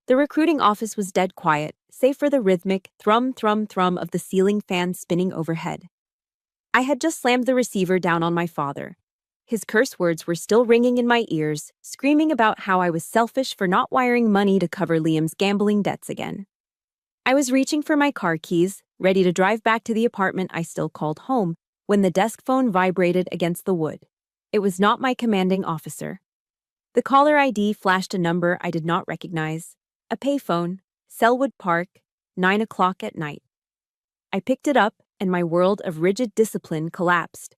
The recruiting office was dead quiet, save for the rhythmic thrum thrum thrum of the ceiling fan spinning overhead. I had just slammed the receiver down on my father. His curse words were still ringing in my ears, screaming about how I was selfish for not wiring money to cover Liam's gambling debts again. I was reaching for my car keys, ready to drive back to the apartment I still called home, when the desk phone vibrated against the wood. It was not my commanding officer. The caller ID flashed a number I did not recognize. A payphone, Selwood Park, 9 o'clock at night. I picked it up, and my world of rigid discipline collapsed.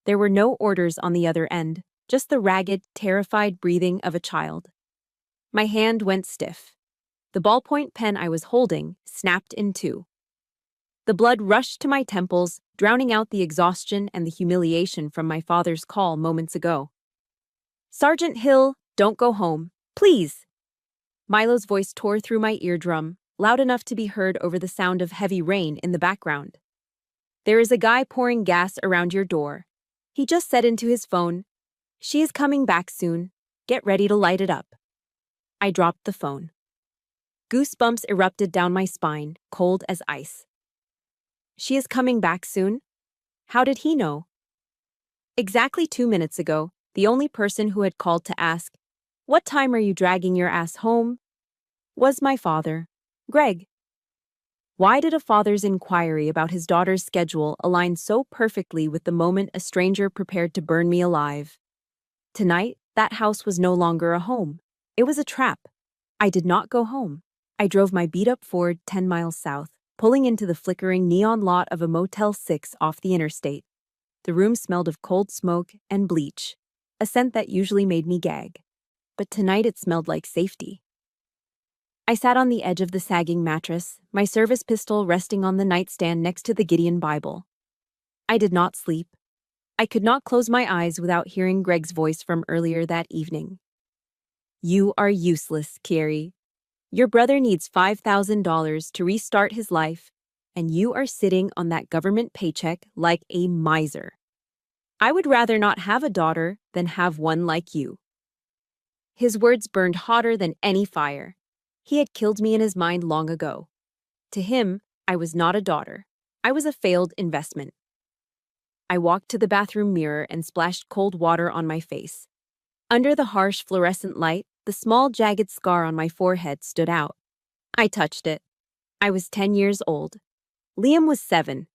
There were no orders on the other end, just the ragged, terrified breathing of a child. My hand went stiff. The ballpoint pen I was holding snapped in two. The blood rushed to my temples, drowning out the exhaustion and the humiliation from my father's call moments ago. "Sergeant Hill, don't go home, please." Milo's voice tore through my eardrum, loud enough to be heard over the sound of heavy rain in the background. "There is a guy pouring gas around your door. He just said into his phone, 'She is coming back soon. Get ready to light it up.'" I dropped the phone. Goosebumps erupted down my spine, cold as ice. She is coming back soon? How did he know? Exactly 2 minutes ago, the only person who had called to ask, "What time are you dragging your ass home?" was my father, Greg. Why did a father's inquiry about his daughter's schedule align so perfectly with the moment a stranger prepared to burn me alive? Tonight, that house was no longer a home. It was a trap. I did not go home. I drove my beat-up Ford 10 miles south, pulling into the flickering neon lot of a Motel 6 off the interstate. The room smelled of cold smoke and bleach, a scent that usually made me gag. But tonight it smelled like safety. I sat on the edge of the sagging mattress, my service pistol resting on the nightstand next to the Gideon Bible. I did not sleep. I could not close my eyes without hearing Greg's voice from earlier that evening. "You are useless, Carrie. Your brother needs $5,000 to restart his life, and you are sitting on that government paycheck like a miser. I would rather not have a daughter than have one like you." His words burned hotter than any fire. He had killed me in his mind long ago. To him, I was not a daughter. I was a failed investment. I walked to the bathroom mirror and splashed cold water on my face. Under the harsh fluorescent light, the small jagged scar on my forehead stood out. I touched it. I was 10 years old. Liam was 7.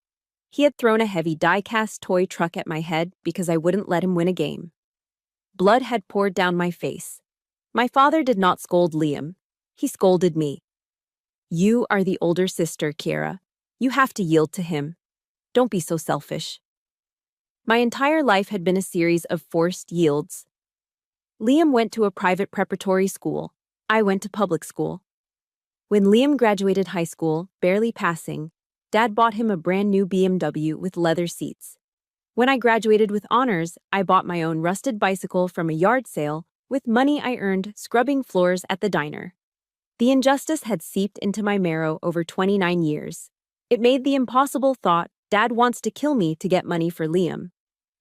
He had thrown a heavy die-cast toy truck at my head because I wouldn't let him win a game. Blood had poured down my face. My father did not scold Liam. He scolded me. "You are the older sister, Kiera. You have to yield to him. Don't be so selfish." My entire life had been a series of forced yields. Liam went to a private preparatory school. I went to public school. When Liam graduated high school, barely passing, Dad bought him a brand new BMW with leather seats. When I graduated with honors, I bought my own rusted bicycle from a yard sale with money I earned scrubbing floors at the diner. The injustice had seeped into my marrow over 29 years. It made the impossible thought, "Dad wants to kill me to get money for Liam,"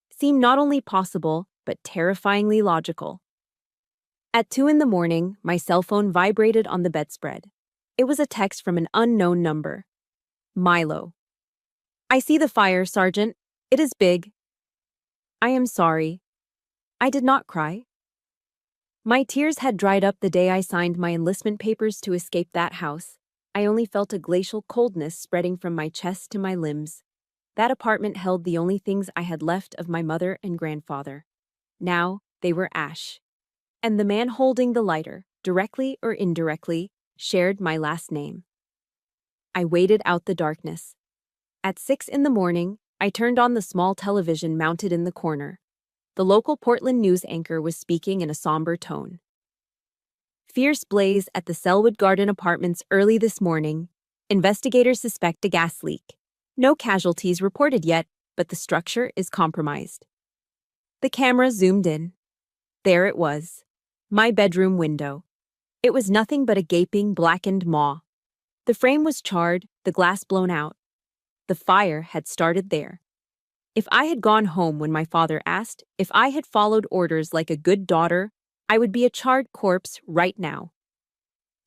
seem not only possible, but terrifyingly logical. At 2 in the morning, my cell phone vibrated on the bedspread. It was a text from an unknown number. Milo. "I see the fire, Sergeant. It is big." "I am sorry." I did not cry. My tears had dried up the day I signed my enlistment papers to escape that house. I only felt a glacial coldness spreading from my chest to my limbs. That apartment held the only things I had left of my mother and grandfather. Now, they were ash. And the man holding the lighter, directly or indirectly, shared my last name. I waited out the darkness. At 6 in the morning, I turned on the small television mounted in the corner. The local Portland news anchor was speaking in a somber tone. "Fierce blaze at the Selwood Garden Apartments early this morning. Investigators suspect a gas leak. No casualties reported yet, but the structure is compromised." The camera zoomed in. There it was. My bedroom window. It was nothing but a gaping, blackened maw. The frame was charred, the glass blown out. The fire had started there. If I had gone home when my father asked, if I had followed orders like a good daughter, I would be a charred corpse right now.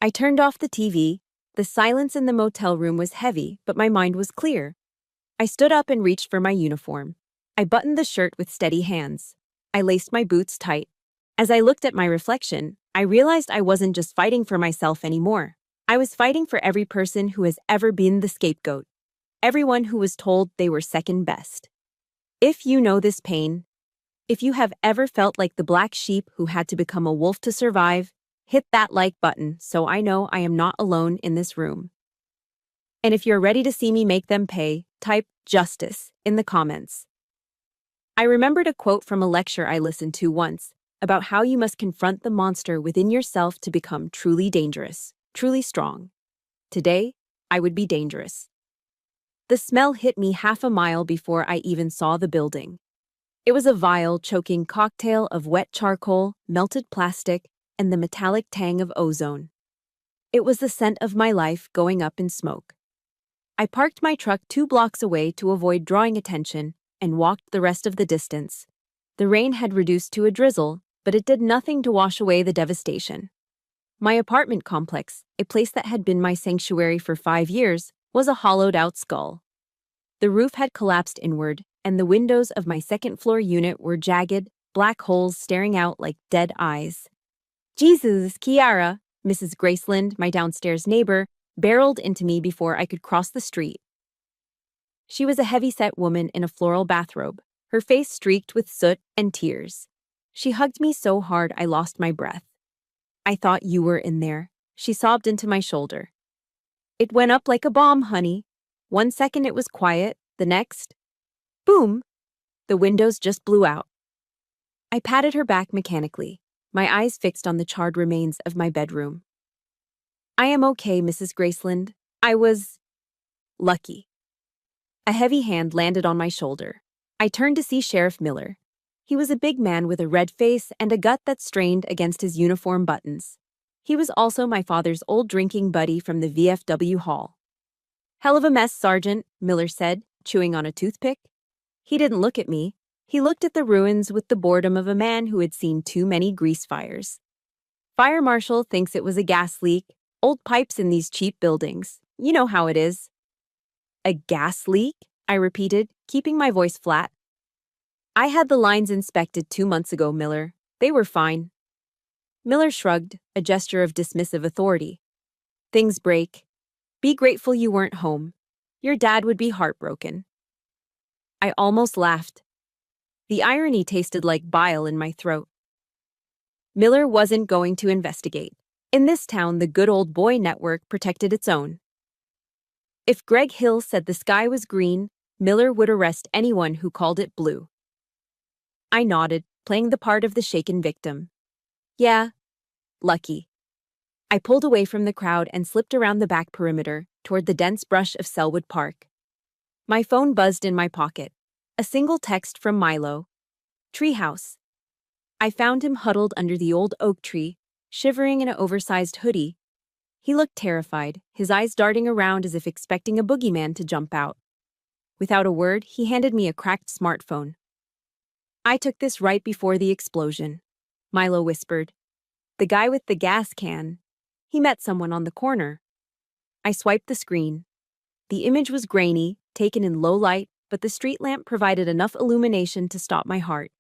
I turned off the TV. The silence in the motel room was heavy, but my mind was clear. I stood up and reached for my uniform. I buttoned the shirt with steady hands. I laced my boots tight. As I looked at my reflection, I realized I wasn't just fighting for myself anymore. I was fighting for every person who has ever been the scapegoat. Everyone who was told they were second best. If you know this pain, if you have ever felt like the black sheep who had to become a wolf to survive, hit that like button so I know I am not alone in this room. And if you're ready to see me make them pay, type justice in the comments. I remembered a quote from a lecture I listened to once about how you must confront the monster within yourself to become truly dangerous, truly strong. Today, I would be dangerous. The smell hit me half a mile before I even saw the building. It was a vile, choking cocktail of wet charcoal, melted plastic, and the metallic tang of ozone. It was the scent of my life going up in smoke. I parked my truck 2 blocks away to avoid drawing attention and walked the rest of the distance. The rain had reduced to a drizzle, but it did nothing to wash away the devastation. My apartment complex, a place that had been my sanctuary for 5 years, was a hollowed-out skull. The roof had collapsed inward, and the windows of my second-floor unit were jagged, black holes staring out like dead eyes. "Jesus, Kiara," Mrs. Graceland, my downstairs neighbor, barreled into me before I could cross the street. She was a heavy-set woman in a floral bathrobe, her face streaked with soot and tears. She hugged me so hard I lost my breath. "I thought you were in there," she sobbed into my shoulder. "It went up like a bomb, honey. 1 second it was quiet, the next, boom, the windows just blew out." I patted her back mechanically, my eyes fixed on the charred remains of my bedroom. "I am okay, Mrs. Graceland. I was lucky." A heavy hand landed on my shoulder. I turned to see Sheriff Miller. He was a big man with a red face and a gut that strained against his uniform buttons. He was also my father's old drinking buddy from the VFW hall. "Hell of a mess, Sergeant," Miller said, chewing on a toothpick. He didn't look at me. He looked at the ruins with the boredom of a man who had seen too many grease fires. "Fire marshal thinks it was a gas leak. Old pipes in these cheap buildings. You know how it is." "A gas leak?" I repeated, keeping my voice flat. "I had the lines inspected 2 months ago, Miller. They were fine." Miller shrugged, a gesture of dismissive authority. "Things break. Be grateful you weren't home. Your dad would be heartbroken." I almost laughed. The irony tasted like bile in my throat. Miller wasn't going to investigate. In this town, the Good Old Boy Network protected its own. If Greg Hill said the sky was green, Miller would arrest anyone who called it blue. I nodded, playing the part of the shaken victim. "Yeah, lucky." I pulled away from the crowd and slipped around the back perimeter, toward the dense brush of Selwood Park. My phone buzzed in my pocket. A single text from Milo. "Treehouse." I found him huddled under the old oak tree, shivering in an oversized hoodie. He looked terrified, his eyes darting around as if expecting a boogeyman to jump out. Without a word, he handed me a cracked smartphone. "I took this right before the explosion," Milo whispered. "The guy with the gas can. He met someone on the corner." I swiped the screen. The image was grainy, taken in low light, but the street lamp provided enough illumination to stop my heart.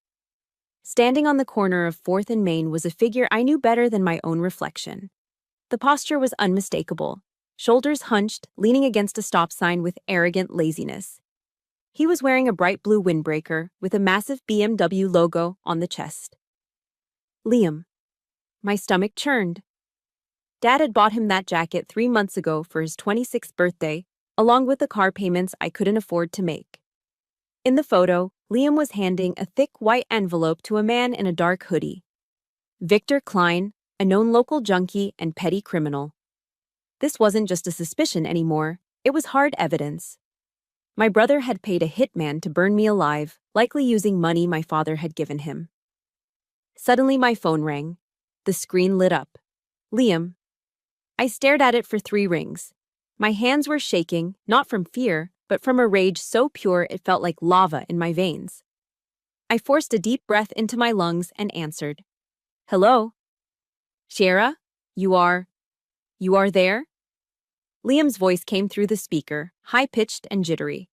Standing on the corner of 4th and Main was a figure I knew better than my own reflection. The posture was unmistakable, shoulders hunched, leaning against a stop sign with arrogant laziness. He was wearing a bright blue windbreaker with a massive BMW logo on the chest. Liam. My stomach churned. Dad had bought him that jacket 3 months ago for his 26th birthday, along with the car payments I couldn't afford to make. In the photo, Liam was handing a thick white envelope to a man in a dark hoodie. Victor Klein, a known local junkie and petty criminal. This wasn't just a suspicion anymore, it was hard evidence. My brother had paid a hitman to burn me alive, likely using money my father had given him. Suddenly my phone rang. The screen lit up. Liam. I stared at it for 3 rings. My hands were shaking, not from fear, but from a rage so pure it felt like lava in my veins. I forced a deep breath into my lungs and answered. "Hello? Shara, you are..." You are there? Liam's voice came through the speaker, high-pitched and jittery.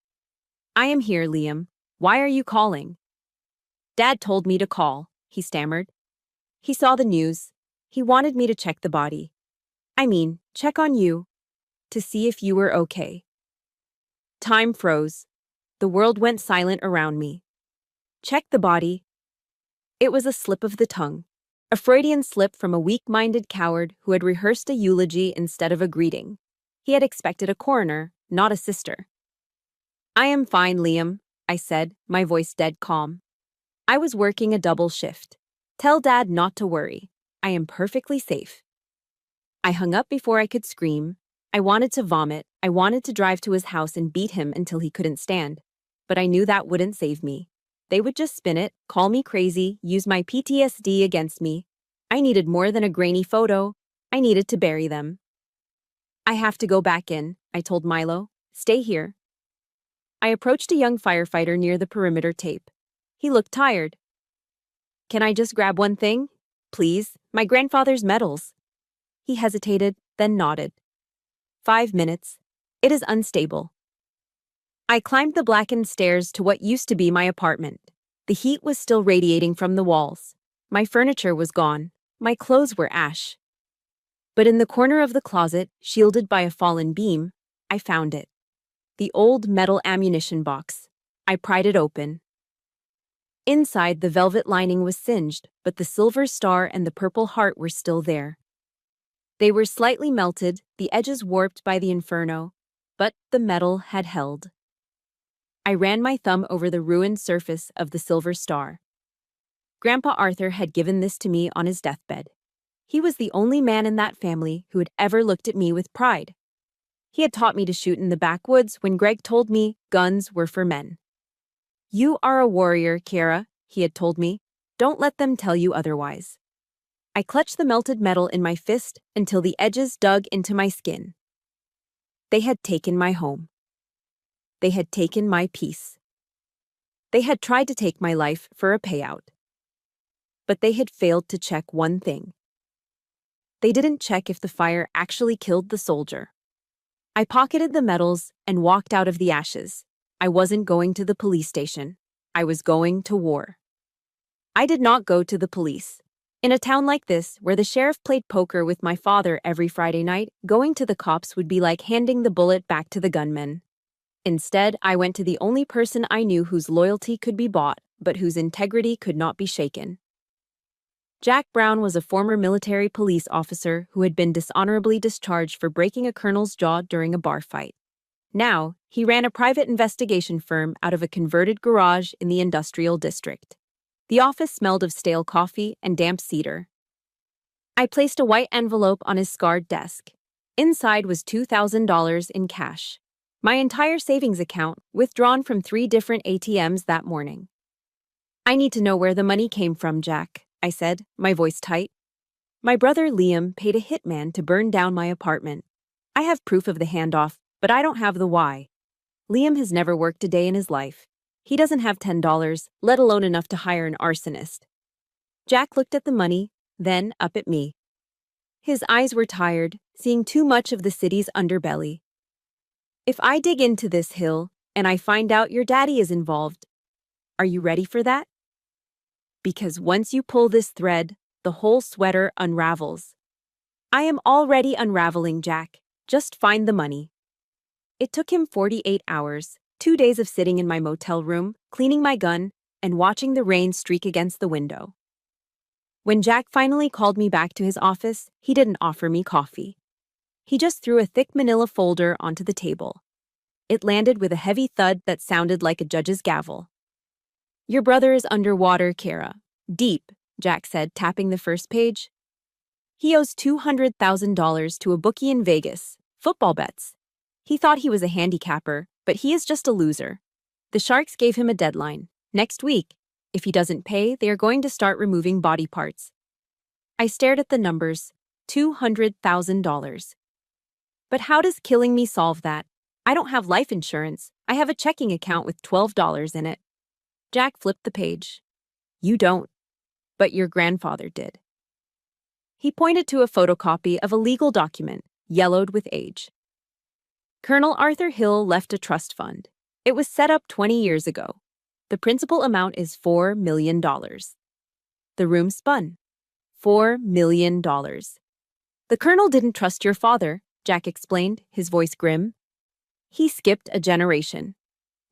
I am here, Liam. Why are you calling? Dad told me to call, he stammered. He saw the news. He wanted me to check the body. I mean, check on you. To see if you were okay. Time froze. The world went silent around me. Check the body. It was a slip of the tongue. A Freudian slip from a weak-minded coward who had rehearsed a eulogy instead of a greeting. He had expected a coroner, not a sister. I am fine, Liam, I said, my voice dead calm. I was working a double shift. Tell Dad not to worry. I am perfectly safe. I hung up before I could scream. I wanted to vomit. I wanted to drive to his house and beat him until he couldn't stand. But I knew that wouldn't save me. They would just spin it, call me crazy, use my PTSD against me. I needed more than a grainy photo. I needed to bury them. I have to go back in, I told Milo. Stay here. I approached a young firefighter near the perimeter tape. He looked tired. Can I just grab one thing? Please, my grandfather's medals. He hesitated, then nodded. 5 minutes. It is unstable. I climbed the blackened stairs to what used to be my apartment. The heat was still radiating from the walls. My furniture was gone. My clothes were ash. But in the corner of the closet, shielded by a fallen beam, I found it. The old metal ammunition box. I pried it open. Inside, the velvet lining was singed, but the silver star and the purple heart were still there. They were slightly melted, the edges warped by the inferno, but the metal had held. I ran my thumb over the ruined surface of the silver star. Grandpa Arthur had given this to me on his deathbed. He was the only man in that family who had ever looked at me with pride. He had taught me to shoot in the backwoods when Greg told me guns were for men. You are a warrior, Kiara, he had told me. Don't let them tell you otherwise. I clutched the melted metal in my fist until the edges dug into my skin. They had taken my home. They had taken my peace. They had tried to take my life for a payout. But they had failed to check one thing. They didn't check if the fire actually killed the soldier. I pocketed the medals and walked out of the ashes. I wasn't going to the police station. I was going to war. I did not go to the police. In a town like this, where the sheriff played poker with my father every Friday night, going to the cops would be like handing the bullet back to the gunman. Instead, I went to the only person I knew whose loyalty could be bought, but whose integrity could not be shaken. Jack Brown was a former military police officer who had been dishonorably discharged for breaking a colonel's jaw during a bar fight. Now, he ran a private investigation firm out of a converted garage in the industrial district. The office smelled of stale coffee and damp cedar. I placed a white envelope on his scarred desk. Inside was $2,000 in cash. My entire savings account, withdrawn from 3 different ATMs that morning. I need to know where the money came from, Jack, I said, my voice tight. My brother Liam paid a hitman to burn down my apartment. I have proof of the handoff, but I don't have the why. Liam has never worked a day in his life. He doesn't have $10, let alone enough to hire an arsonist. Jack looked at the money, then up at me. His eyes were tired, seeing too much of the city's underbelly. If I dig into this hill, and I find out your daddy is involved, are you ready for that? Because once you pull this thread, the whole sweater unravels. I am already unraveling, Jack. Just find the money. It took him 48 hours, 2 days of sitting in my motel room, cleaning my gun, and watching the rain streak against the window. When Jack finally called me back to his office, he didn't offer me coffee. He just threw a thick manila folder onto the table. It landed with a heavy thud that sounded like a judge's gavel. Your brother is underwater, Kara. Deep, Jack said, tapping the first page. He owes $200,000 to a bookie in Vegas, football bets. He thought he was a handicapper, but he is just a loser. The Sharks gave him a deadline, next week. If he doesn't pay, they are going to start removing body parts. I stared at the numbers, $200,000. But how does killing me solve that? I don't have life insurance. I have a checking account with $12 in it. Jack flipped the page. You don't. But your grandfather did. He pointed to a photocopy of a legal document, yellowed with age. Colonel Arthur Hill left a trust fund. It was set up 20 years ago. The principal amount is $4 million. The room spun. $4 million. The colonel didn't trust your father, Jack explained, his voice grim. He skipped a generation.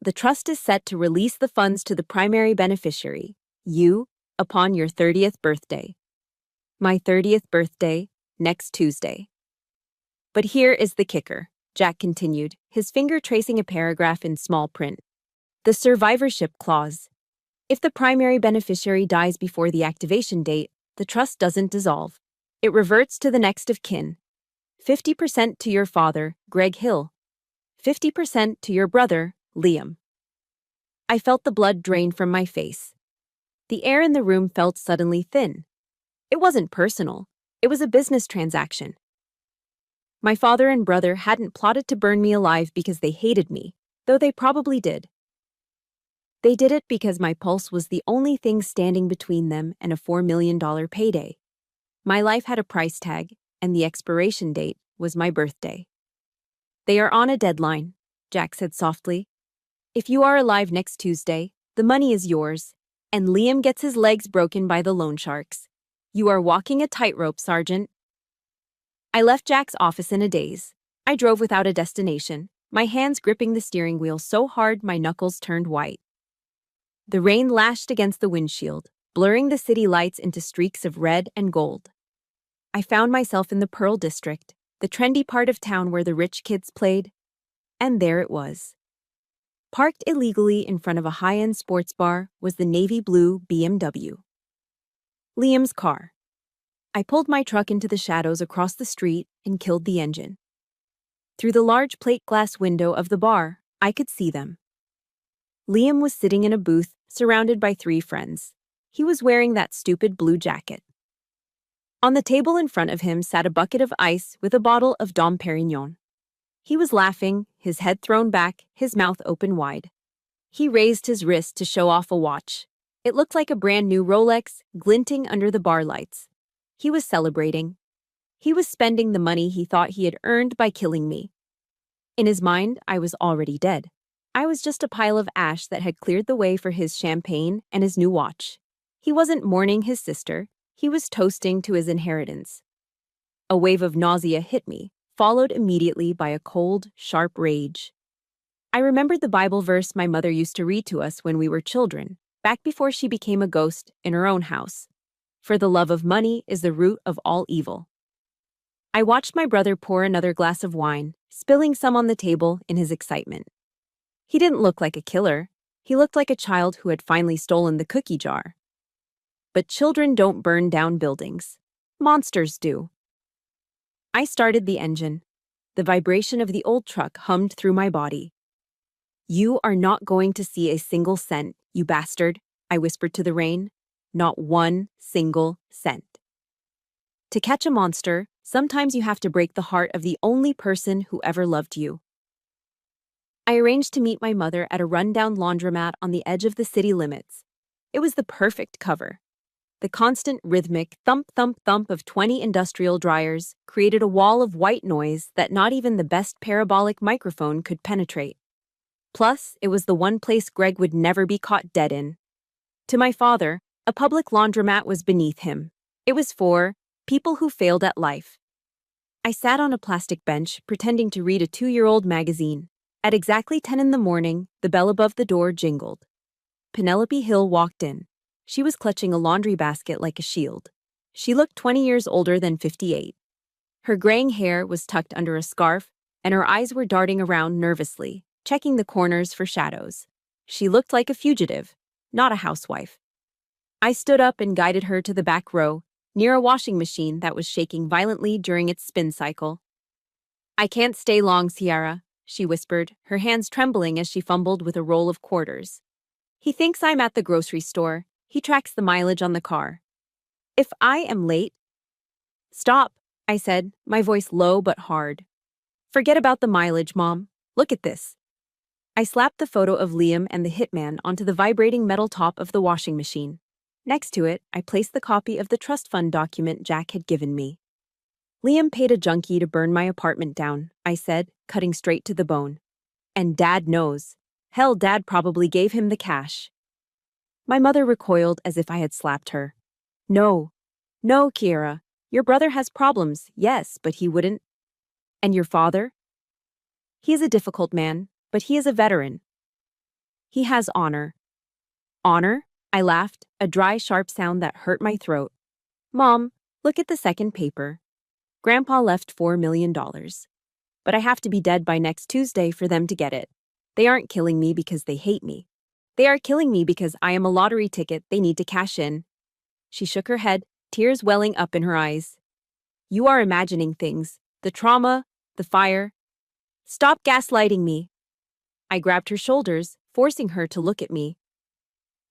The trust is set to release the funds to the primary beneficiary, you, upon your 30th birthday. My 30th birthday, next Tuesday. But here is the kicker, Jack continued, his finger tracing a paragraph in small print. The survivorship clause. If the primary beneficiary dies before the activation date, the trust doesn't dissolve. It reverts to the next of kin. 50% to your father, Greg Hill. 50% to your brother, Liam. I felt the blood drain from my face. The air in the room felt suddenly thin. It wasn't personal. It was a business transaction. My father and brother hadn't plotted to burn me alive because they hated me, though they probably did. They did it because my pulse was the only thing standing between them and a $4 million payday. My life had a price tag, and the expiration date was my birthday. They are on a deadline, Jack said softly. If you are alive next Tuesday, the money is yours, and Liam gets his legs broken by the loan sharks. You are walking a tightrope, Sergeant. I left Jack's office in a daze. I drove without a destination, my hands gripping the steering wheel so hard my knuckles turned white. The rain lashed against the windshield, blurring the city lights into streaks of red and gold. I found myself in the Pearl District, the trendy part of town where the rich kids played, and there it was. Parked illegally in front of a high-end sports bar was the navy blue BMW. Liam's car. I pulled my truck into the shadows across the street and killed the engine. Through the large plate glass window of the bar, I could see them. Liam was sitting in a booth, surrounded by 3 friends. He was wearing that stupid blue jacket. On the table in front of him sat a bucket of ice with a bottle of Dom Perignon. He was laughing, his head thrown back, his mouth open wide. He raised his wrist to show off a watch. It looked like a brand new Rolex, glinting under the bar lights. He was celebrating. He was spending the money he thought he had earned by killing me. In his mind, I was already dead. I was just a pile of ash that had cleared the way for his champagne and his new watch. He wasn't mourning his sister. He was toasting to his inheritance. A wave of nausea hit me, followed immediately by a cold, sharp rage. I remembered the Bible verse my mother used to read to us when we were children, back before she became a ghost in her own house. For the love of money is the root of all evil. I watched my brother pour another glass of wine, spilling some on the table in his excitement. He didn't look like a killer. He looked like a child who had finally stolen the cookie jar. But children don't burn down buildings. Monsters do. I started the engine. The vibration of the old truck hummed through my body. You are not going to see a single cent, you bastard, I whispered to the rain. Not one single cent. To catch a monster, sometimes you have to break the heart of the only person who ever loved you. I arranged to meet my mother at a rundown laundromat on the edge of the city limits. It was the perfect cover. The constant rhythmic thump-thump-thump of 20 industrial dryers created a wall of white noise that not even the best parabolic microphone could penetrate. Plus, it was the one place Greg would never be caught dead in. To my father, a public laundromat was beneath him. It was for people who failed at life. I sat on a plastic bench, pretending to read a 2-year-old magazine. At exactly 10 in the morning, the bell above the door jingled. Penelope Hill walked in. She was clutching a laundry basket like a shield. She looked 20 years older than 58. Her graying hair was tucked under a scarf, and her eyes were darting around nervously, checking the corners for shadows. She looked like a fugitive, not a housewife. I stood up and guided her to the back row, near a washing machine that was shaking violently during its spin cycle. I can't stay long, Sierra, she whispered, her hands trembling as she fumbled with a roll of quarters. He thinks I'm at the grocery store. He tracks the mileage on the car. If I am late... Stop, I said, my voice low but hard. Forget about the mileage, Mom. Look at this. I slapped the photo of Liam and the hitman onto the vibrating metal top of the washing machine. Next to it, I placed the copy of the trust fund document Jack had given me. Liam paid a junkie to burn my apartment down, I said, cutting straight to the bone. And Dad knows. Hell, Dad probably gave him the cash. My mother recoiled as if I had slapped her. No. No, Kiera. Your brother has problems, yes, but he wouldn't. And your father? He is a difficult man, but he is a veteran. He has honor. Honor? I laughed, a dry, sharp sound that hurt my throat. Mom, look at the second paper. Grandpa left $4 million. But I have to be dead by next Tuesday for them to get it. They aren't killing me because they hate me. They are killing me because I am a lottery ticket they need to cash in. She shook her head, tears welling up in her eyes. You are imagining things. The trauma, the fire. Stop gaslighting me. I grabbed her shoulders, forcing her to look at me.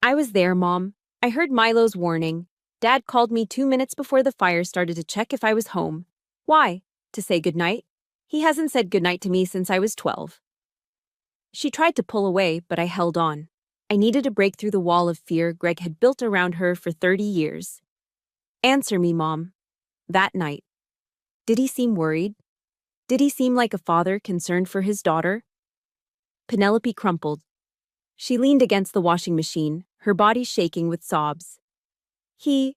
I was there, Mom. I heard Milo's warning. Dad called me 2 minutes before the fire started to check if I was home. Why? To say goodnight? He hasn't said goodnight to me since I was 12. She tried to pull away, but I held on. I needed to break through the wall of fear Greg had built around her for 30 years. Answer me, Mom. That night. Did he seem worried? Did he seem like a father concerned for his daughter? Penelope crumpled. She leaned against the washing machine, her body shaking with sobs. He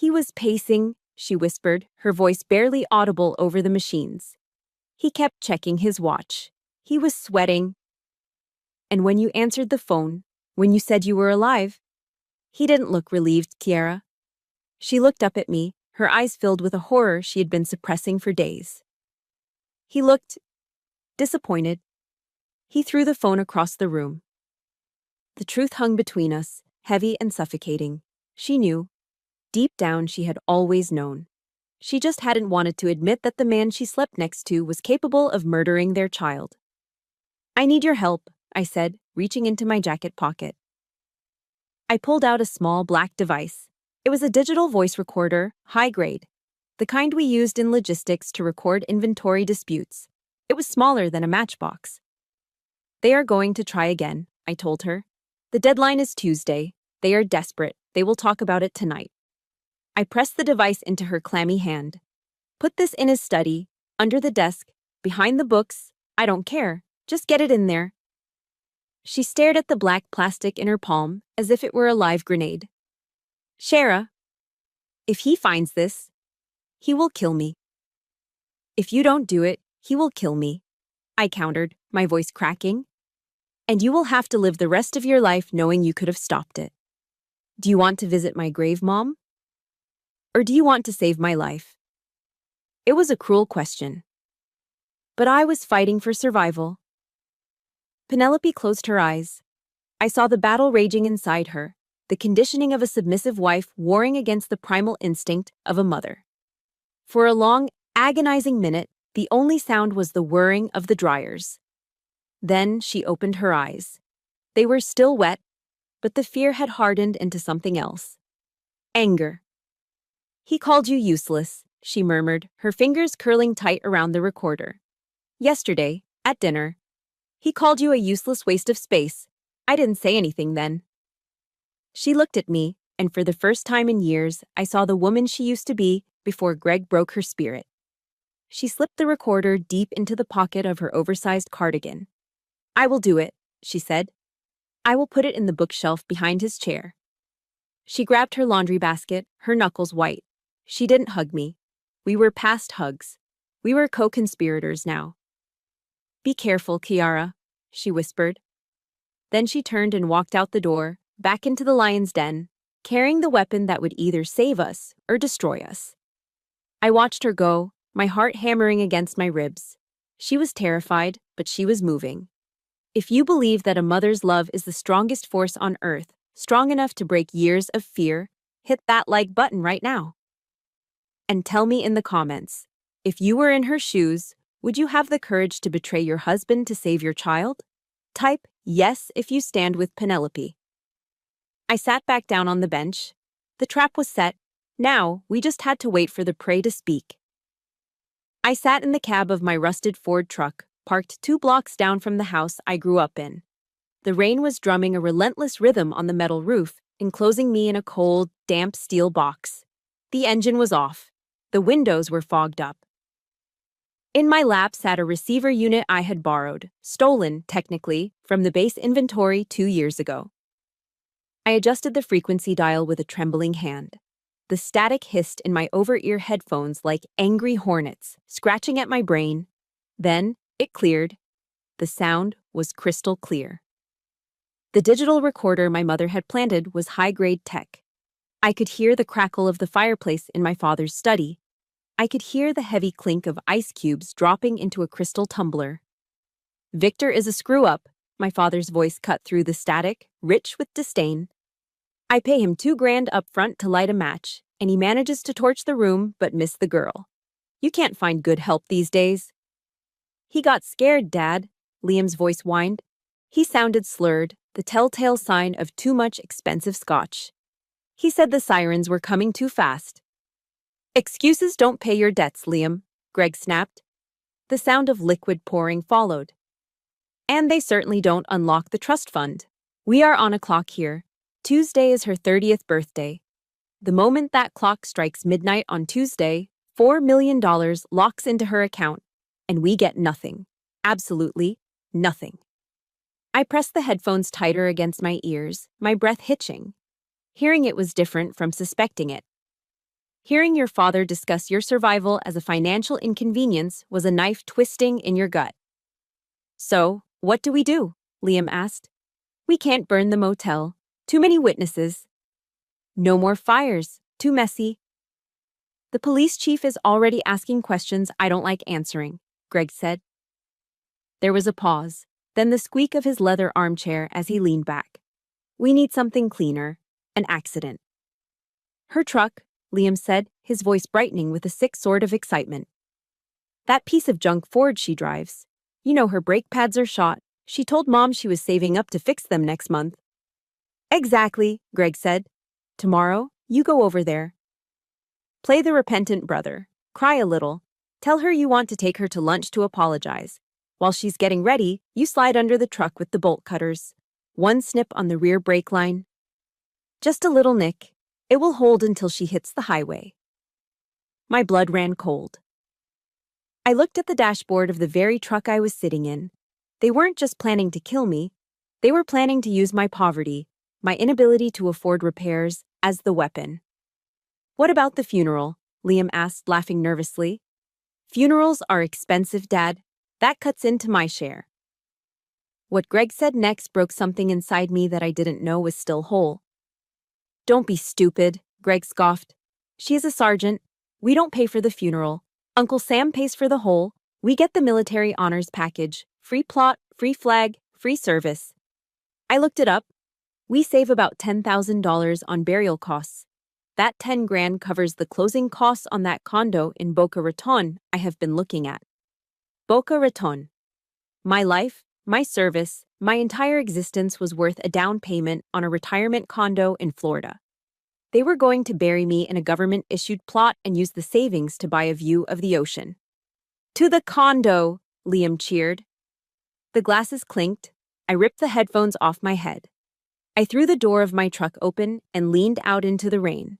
was pacing, she whispered, her voice barely audible over the machines. He kept checking his watch. He was sweating. And when you answered the phone, when you said you were alive, he didn't look relieved, Kiera. She looked up at me, her eyes filled with a horror she had been suppressing for days. He looked disappointed. He threw the phone across the room. The truth hung between us, heavy and suffocating. She knew. Deep down, she had always known. She just hadn't wanted to admit that the man she slept next to was capable of murdering their child. I need your help, I said, reaching into my jacket pocket. I pulled out a small black device. It was a digital voice recorder, high grade, the kind we used in logistics to record inventory disputes. It was smaller than a matchbox. They are going to try again, I told her. The deadline is Tuesday. They are desperate. They will talk about it tonight. I pressed the device into her clammy hand. Put this in his study, under the desk, behind the books. I don't care. Just get it in there. She stared at the black plastic in her palm as if it were a live grenade. Shara, if he finds this, he will kill me. If you don't do it, he will kill me, I countered, my voice cracking. And you will have to live the rest of your life knowing you could have stopped it. Do you want to visit my grave, Mom? Or do you want to save my life? It was a cruel question. But I was fighting for survival. Penelope closed her eyes. I saw the battle raging inside her, the conditioning of a submissive wife warring against the primal instinct of a mother. For a long, agonizing minute, the only sound was the whirring of the dryers. Then she opened her eyes. They were still wet, but the fear had hardened into something else. Anger. He called you useless, she murmured, her fingers curling tight around the recorder. Yesterday, at dinner, he called you a useless waste of space. I didn't say anything then. She looked at me, and for the first time in years, I saw the woman she used to be before Greg broke her spirit. She slipped the recorder deep into the pocket of her oversized cardigan. I will do it, she said. I will put it in the bookshelf behind his chair. She grabbed her laundry basket, her knuckles white. She didn't hug me. We were past hugs. We were co-conspirators now. Be careful, Kiara, she whispered. Then she turned and walked out the door, back into the lion's den, carrying the weapon that would either save us or destroy us. I watched her go, my heart hammering against my ribs. She was terrified, but she was moving. If you believe that a mother's love is the strongest force on earth, strong enough to break years of fear, hit that like button right now. And tell me in the comments, if you were in her shoes, would you have the courage to betray your husband to save your child? Type yes if you stand with Penelope. I sat back down on the bench. The trap was set. Now, we just had to wait for the prey to speak. I sat in the cab of my rusted Ford truck, parked 2 blocks down from the house I grew up in. The rain was drumming a relentless rhythm on the metal roof, enclosing me in a cold, damp steel box. The engine was off. The windows were fogged up. In my lap sat a receiver unit I had borrowed, stolen, technically, from the base inventory 2 years ago. I adjusted the frequency dial with a trembling hand. The static hissed in my over-ear headphones like angry hornets, scratching at my brain. Then, it cleared. The sound was crystal clear. The digital recorder my mother had planted was high-grade tech. I could hear the crackle of the fireplace in my father's study. I could hear the heavy clink of ice cubes dropping into a crystal tumbler. Victor is a screw-up, my father's voice cut through the static, rich with disdain. I pay him $2,000 up front to light a match, and he manages to torch the room but miss the girl. You can't find good help these days. He got scared, Dad, Liam's voice whined. He sounded slurred, the telltale sign of too much expensive scotch. He said the sirens were coming too fast. Excuses don't pay your debts, Liam, Greg snapped. The sound of liquid pouring followed. And they certainly don't unlock the trust fund. We are on a clock here. Tuesday is her 30th birthday. The moment that clock strikes midnight on Tuesday, $4 million locks into her account, and we get nothing. Absolutely nothing. I pressed the headphones tighter against my ears, my breath hitching. Hearing it was different from suspecting it. Hearing your father discuss your survival as a financial inconvenience was a knife twisting in your gut. So, what do we do? Liam asked. We can't burn the motel. Too many witnesses. No more fires. Too messy. The police chief is already asking questions I don't like answering, Greg said. There was a pause, then the squeak of his leather armchair as he leaned back. We need something cleaner. An accident. Her truck, Liam said, his voice brightening with a sick sort of excitement. That piece of junk Ford she drives. You know her brake pads are shot. She told Mom she was saving up to fix them next month. Exactly, Greg said. Tomorrow, you go over there. Play the repentant brother. Cry a little. Tell her you want to take her to lunch to apologize. While she's getting ready, you slide under the truck with the bolt cutters. One snip on the rear brake line. Just a little nick. It will hold until she hits the highway. My blood ran cold. I looked at the dashboard of the very truck I was sitting in. They weren't just planning to kill me. They were planning to use my poverty, my inability to afford repairs, as the weapon. What about the funeral? Liam asked, laughing nervously. Funerals are expensive, Dad. That cuts into my share. What Greg said next broke something inside me that I didn't know was still whole. Don't be stupid, Greg scoffed. She is a sergeant. We don't pay for the funeral. Uncle Sam pays for the whole. We get the military honors package. Free plot, free flag, free service. I looked it up. We save about $10,000 on burial costs. That $10,000 covers the closing costs on that condo in Boca Raton I have been looking at. Boca Raton. My life, my service, my entire existence was worth a down payment on a retirement condo in Florida. They were going to bury me in a government-issued plot and use the savings to buy a view of the ocean. To the condo, Liam cheered. The glasses clinked. I ripped the headphones off my head. I threw the door of my truck open and leaned out into the rain.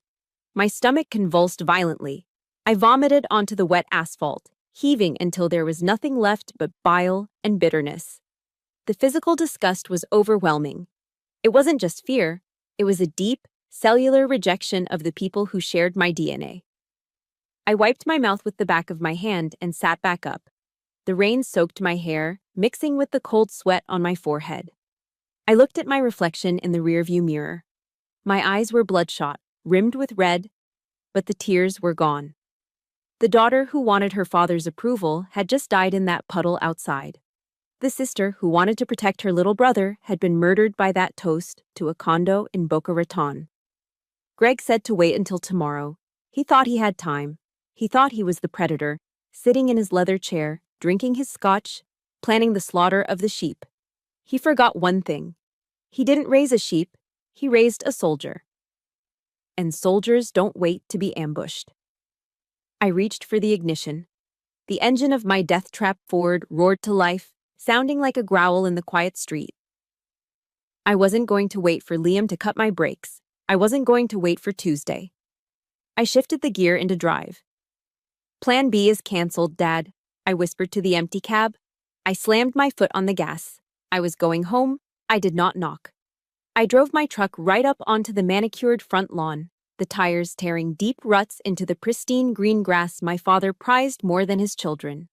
My stomach convulsed violently. I vomited onto the wet asphalt, heaving until there was nothing left but bile and bitterness. The physical disgust was overwhelming. It wasn't just fear, it was a deep, cellular rejection of the people who shared my DNA. I wiped my mouth with the back of my hand and sat back up. The rain soaked my hair, mixing with the cold sweat on my forehead. I looked at my reflection in the rearview mirror. My eyes were bloodshot, rimmed with red, but the tears were gone. The daughter who wanted her father's approval had just died in that puddle outside. The sister who wanted to protect her little brother had been murdered by that toast to a condo in Boca Raton. Greg said to wait until tomorrow. He thought he had time. He thought he was the predator, sitting in his leather chair, drinking his scotch, planning the slaughter of the sheep. He forgot one thing. He didn't raise a sheep, he raised a soldier. And soldiers don't wait to be ambushed. I reached for the ignition. The engine of my death-trap Ford roared to life, sounding like a growl in the quiet street. I wasn't going to wait for Liam to cut my brakes. I wasn't going to wait for Tuesday. I shifted the gear into drive. Plan B is cancelled, Dad, I whispered to the empty cab. I slammed my foot on the gas. I was going home. I did not knock. I drove my truck right up onto the manicured front lawn, the tires tearing deep ruts into the pristine green grass my father prized more than his children.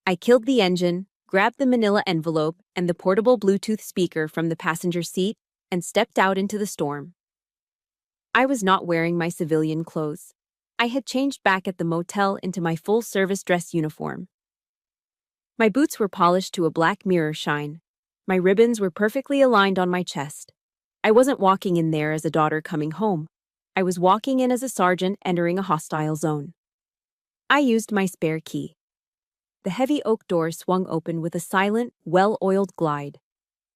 I killed the engine, grabbed the manila envelope and the portable Bluetooth speaker from the passenger seat, and stepped out into the storm. I was not wearing my civilian clothes. I had changed back at the motel into my full-service dress uniform. My boots were polished to a black mirror shine. My ribbons were perfectly aligned on my chest. I wasn't walking in there as a daughter coming home. I was walking in as a sergeant entering a hostile zone. I used my spare key. The heavy oak door swung open with a silent, well-oiled glide.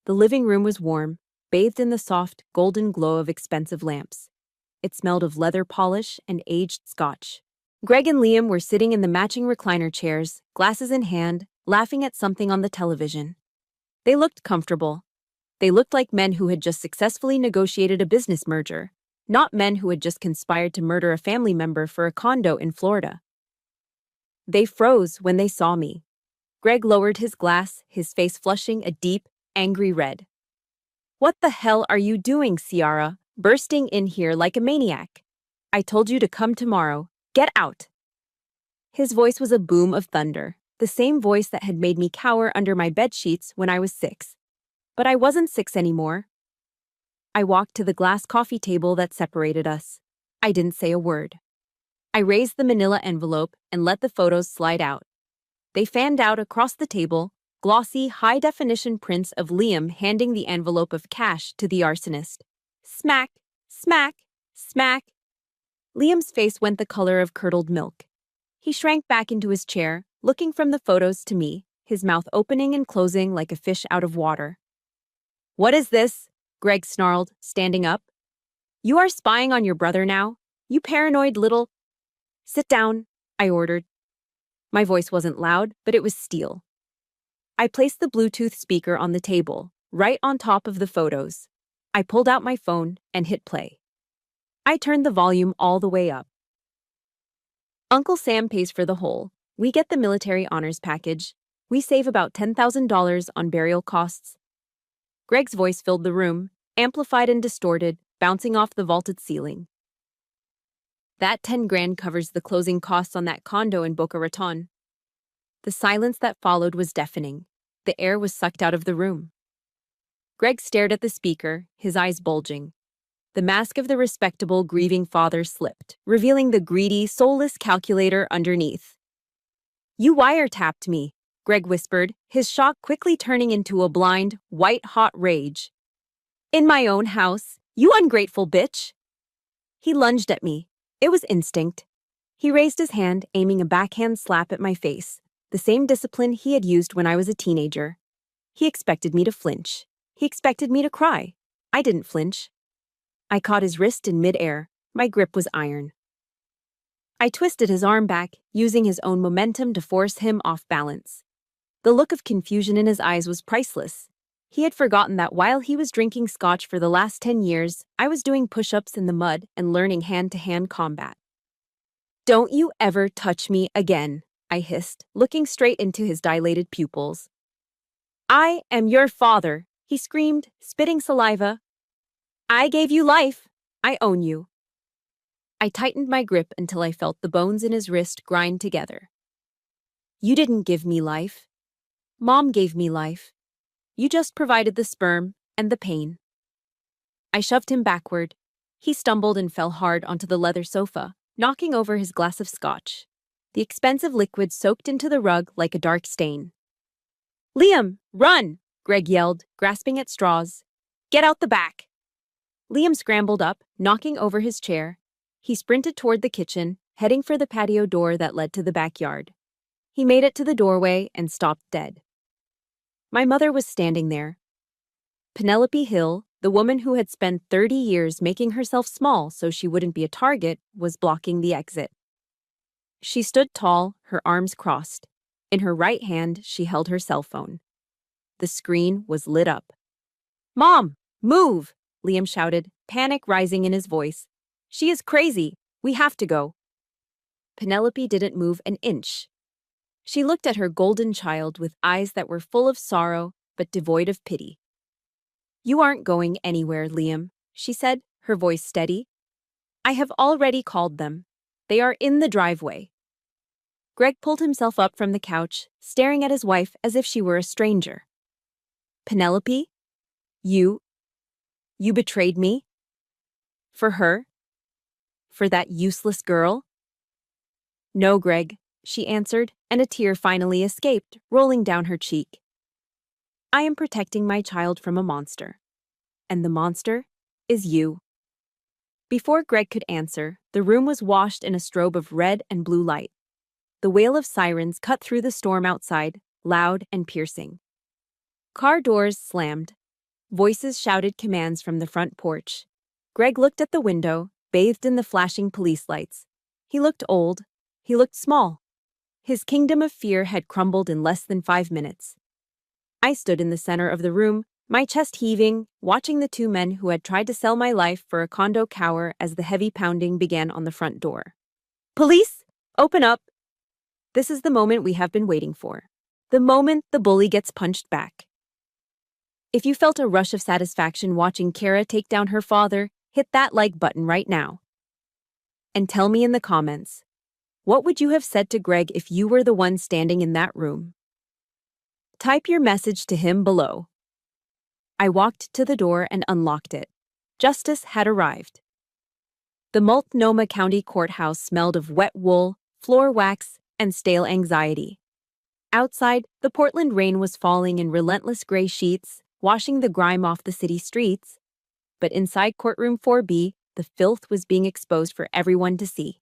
The living room was warm, bathed in the soft, golden glow of expensive lamps. It smelled of leather polish and aged scotch. Greg and Liam were sitting in the matching recliner chairs, glasses in hand, laughing at something on the television. They looked comfortable. They looked like men who had just successfully negotiated a business merger, not men who had just conspired to murder a family member for a condo in Florida. They froze when they saw me. Greg lowered his glass, his face flushing a deep, angry red. "What the hell are you doing, Ciara? Bursting in here like a maniac. I told you to come tomorrow. Get out." His voice was a boom of thunder, the same voice that had made me cower under my bedsheets when I was 6. But I wasn't 6 anymore. I walked to the glass coffee table that separated us. I didn't say a word. I raised the manila envelope and let the photos slide out. They fanned out across the table, glossy, high-definition prints of Liam handing the envelope of cash to the arsonist. Smack, smack, smack. Liam's face went the color of curdled milk. He shrank back into his chair, looking from the photos to me, his mouth opening and closing like a fish out of water. "What is this?" Greg snarled, standing up. "You are spying on your brother now? You paranoid little—" "Sit down," I ordered. My voice wasn't loud, but it was steel. I placed the Bluetooth speaker on the table, right on top of the photos. I pulled out my phone and hit play. I turned the volume all the way up. Uncle Sam pays for the whole. We get the military honors package. We save about $10,000 on burial costs. Greg's voice filled the room, amplified and distorted, bouncing off the vaulted ceiling. That 10 grand covers the closing costs on that condo in Boca Raton. The silence that followed was deafening. The air was sucked out of the room. Greg stared at the speaker, his eyes bulging. The mask of the respectable, grieving father slipped, revealing the greedy, soulless calculator underneath. "You wiretapped me," Greg whispered, his shock quickly turning into a blind, white-hot rage. "In my own house, you ungrateful bitch!" He lunged at me. It was instinct. He raised his hand, aiming a backhand slap at my face, the same discipline he had used when I was a teenager. He expected me to flinch. He expected me to cry. I didn't flinch. I caught his wrist in midair. My grip was iron. I twisted his arm back, using his own momentum to force him off balance. The look of confusion in his eyes was priceless. He had forgotten that while he was drinking scotch for the last 10 years, I was doing push-ups in the mud and learning hand-to-hand combat. "Don't you ever touch me again," I hissed, looking straight into his dilated pupils. "I am your father," he screamed, spitting saliva. "I gave you life. I own you." I tightened my grip until I felt the bones in his wrist grind together. "You didn't give me life. Mom gave me life. You just provided the sperm and the pain." I shoved him backward. He stumbled and fell hard onto the leather sofa, knocking over his glass of scotch. The expensive liquid soaked into the rug like a dark stain. "Liam, run!" Greg yelled, grasping at straws. "Get out the back!" Liam scrambled up, knocking over his chair. He sprinted toward the kitchen, heading for the patio door that led to the backyard. He made it to the doorway and stopped dead. My mother was standing there. Penelope Hill, the woman who had spent 30 years making herself small so she wouldn't be a target, was blocking the exit. She stood tall, her arms crossed. In her right hand, she held her cell phone. The screen was lit up. "Mom, move!" Liam shouted, panic rising in his voice. "She is crazy. We have to go." Penelope didn't move an inch. She looked at her golden child with eyes that were full of sorrow but devoid of pity. "You aren't going anywhere, Liam," she said, her voice steady. "I have already called them. They are in the driveway." Greg pulled himself up from the couch, staring at his wife as if she were a stranger. "Penelope? You betrayed me? For her? For that useless girl?" "No, Greg," she answered, and a tear finally escaped, rolling down her cheek. "I am protecting my child from a monster. And the monster is you." Before Greg could answer, the room was washed in a strobe of red and blue light. The wail of sirens cut through the storm outside, loud and piercing. Car doors slammed. Voices shouted commands from the front porch. Greg looked at the window, bathed in the flashing police lights. He looked old. He looked small. His kingdom of fear had crumbled in less than 5 minutes. I stood in the center of the room, my chest heaving, watching the two men who had tried to sell my life for a condo cower as the heavy pounding began on the front door. "Police! Open up!" This is the moment we have been waiting for. The moment the bully gets punched back. If you felt a rush of satisfaction watching Kara take down her father, hit that like button right now. And tell me in the comments, what would you have said to Greg if you were the one standing in that room? Type your message to him below. I walked to the door and unlocked it. Justice had arrived. The Multnomah County Courthouse smelled of wet wool, floor wax, and stale anxiety. Outside, the Portland rain was falling in relentless gray sheets, washing the grime off the city streets. But inside courtroom 4B, the filth was being exposed for everyone to see.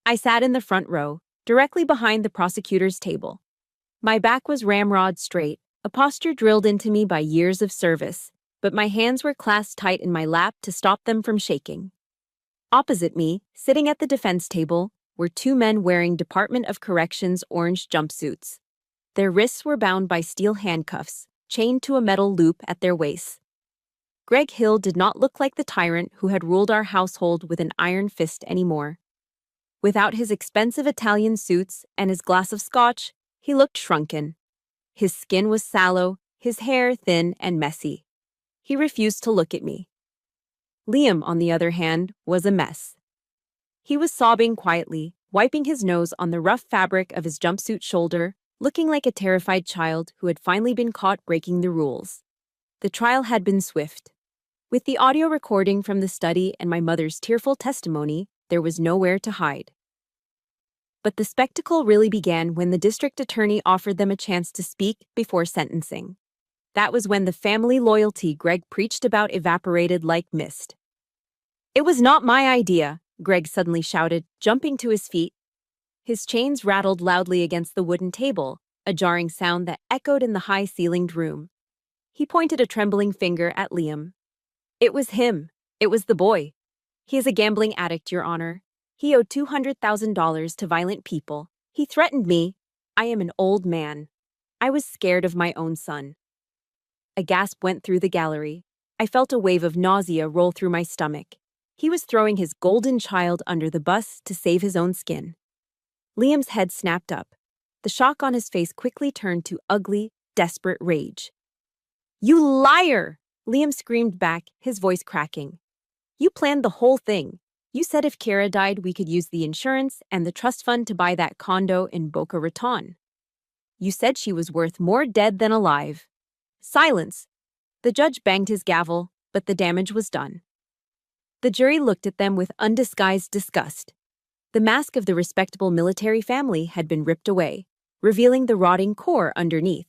I sat in the front row, directly behind the prosecutor's table. My back was ramrod straight, a posture drilled into me by years of service, but my hands were clasped tight in my lap to stop them from shaking. Opposite me, sitting at the defense table, were two men wearing Department of Corrections orange jumpsuits. Their wrists were bound by steel handcuffs, chained to a metal loop at their waists. Greg Hill did not look like the tyrant who had ruled our household with an iron fist anymore. Without his expensive Italian suits and his glass of scotch, he looked shrunken. His skin was sallow, his hair thin and messy. He refused to look at me. Liam, on the other hand, was a mess. He was sobbing quietly, wiping his nose on the rough fabric of his jumpsuit shoulder, looking like a terrified child who had finally been caught breaking the rules. The trial had been swift. With the audio recording from the study and my mother's tearful testimony, there was nowhere to hide. But the spectacle really began when the district attorney offered them a chance to speak before sentencing. That was when the family loyalty Greg preached about evaporated like mist. "It was not my idea," Greg suddenly shouted, jumping to his feet. His chains rattled loudly against the wooden table, a jarring sound that echoed in the high-ceilinged room. He pointed a trembling finger at Liam. "It was him. It was the boy. He is a gambling addict, Your Honor. He owed $200,000 to violent people. He threatened me. I am an old man. I was scared of my own son." A gasp went through the gallery. I felt a wave of nausea roll through my stomach. He was throwing his golden child under the bus to save his own skin. Liam's head snapped up. The shock on his face quickly turned to ugly, desperate rage. "You liar!" Liam screamed back, his voice cracking. "You planned the whole thing. You said if Kara died, we could use the insurance and the trust fund to buy that condo in Boca Raton. You said she was worth more dead than alive." Silence. The judge banged his gavel, but the damage was done. The jury looked at them with undisguised disgust. The mask of the respectable military family had been ripped away, revealing the rotting core underneath.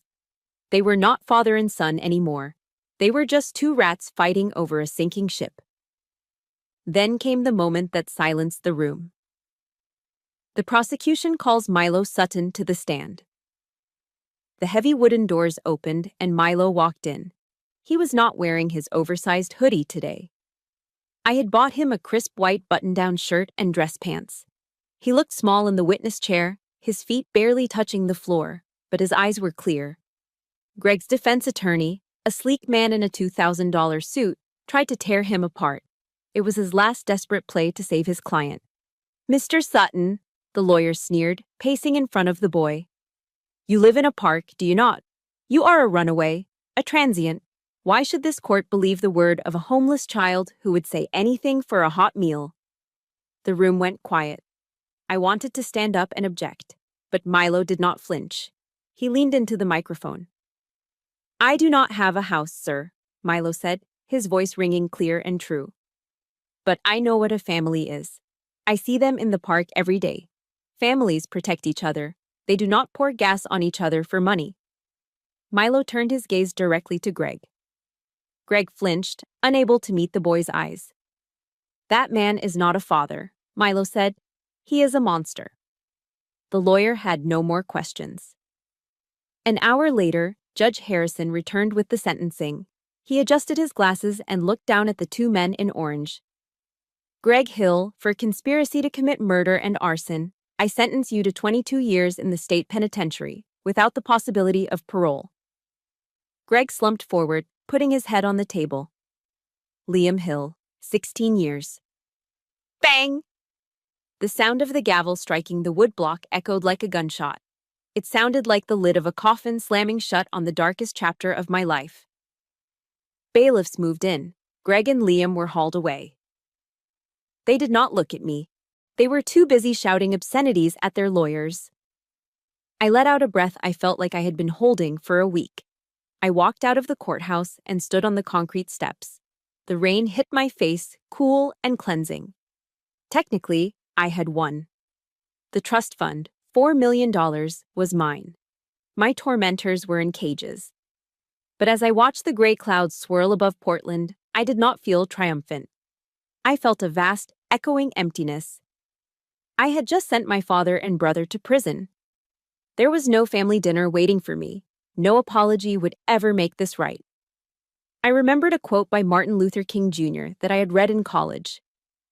They were not father and son anymore. They were just two rats fighting over a sinking ship. Then came the moment that silenced the room. The prosecution calls Milo Sutton to the stand. The heavy wooden doors opened and Milo walked in. He was not wearing his oversized hoodie today. I had bought him a crisp white button-down shirt and dress pants. He looked small in the witness chair, his feet barely touching the floor, but his eyes were clear. Greg's defense attorney, a sleek man in a $2,000 suit, tried to tear him apart. It was his last desperate play to save his client. Mr. Sutton, the lawyer sneered, pacing in front of the boy. You live in a park, do you not? You are a runaway, a transient. Why should this court believe the word of a homeless child who would say anything for a hot meal? The room went quiet. I wanted to stand up and object, but Milo did not flinch. He leaned into the microphone. I do not have a house, sir, Milo said, his voice ringing clear and true. But I know what a family is. I see them in the park every day. Families protect each other. They do not pour gas on each other for money. Milo turned his gaze directly to Greg. Greg flinched, unable to meet the boy's eyes. That man is not a father, Milo said. He is a monster. The lawyer had no more questions. An hour later, Judge Harrison returned with the sentencing. He adjusted his glasses and looked down at the two men in orange. Greg Hill, for conspiracy to commit murder and arson, I sentence you to 22 years in the state penitentiary, without the possibility of parole. Greg slumped forward, putting his head on the table. Liam Hill, 16 years. Bang! The sound of the gavel striking the woodblock echoed like a gunshot. It sounded like the lid of a coffin slamming shut on the darkest chapter of my life. Bailiffs moved in. Greg and Liam were hauled away. They did not look at me. They were too busy shouting obscenities at their lawyers. I let out a breath I felt like I had been holding for a week. I walked out of the courthouse and stood on the concrete steps. The rain hit my face, cool and cleansing. Technically, I had won. The trust fund, $4 million, was mine. My tormentors were in cages. But as I watched the gray clouds swirl above Portland, I did not feel triumphant. I felt a vast, echoing emptiness. I had just sent my father and brother to prison. There was no family dinner waiting for me. No apology would ever make this right. I remembered a quote by Martin Luther King Jr. that I had read in college.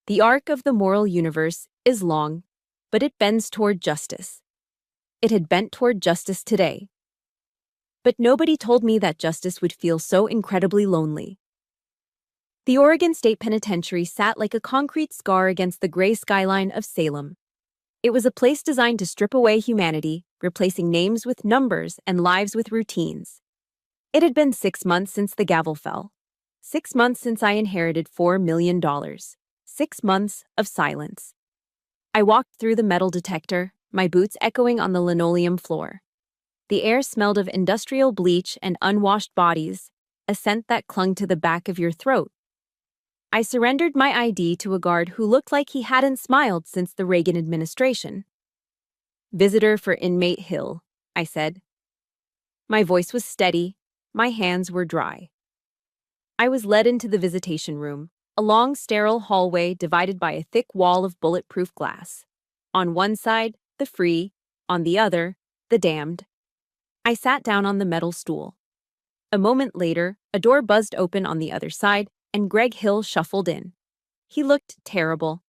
The arc of the moral universe is long, but it bends toward justice. It had bent toward justice today. But nobody told me that justice would feel so incredibly lonely. The Oregon State Penitentiary sat like a concrete scar against the gray skyline of Salem. It was a place designed to strip away humanity, replacing names with numbers and lives with routines. It had been 6 months since the gavel fell. 6 months since I inherited $4 million. 6 months of silence. I walked through the metal detector, my boots echoing on the linoleum floor. The air smelled of industrial bleach and unwashed bodies, a scent that clung to the back of your throat. I surrendered my ID to a guard who looked like he hadn't smiled since the Reagan administration. Visitor for inmate Hill, I said. My voice was steady, my hands were dry. I was led into the visitation room, a long sterile hallway divided by a thick wall of bulletproof glass. On one side, the free, on the other, the damned. I sat down on the metal stool. A moment later, a door buzzed open on the other side, and Greg Hill shuffled in. He looked terrible.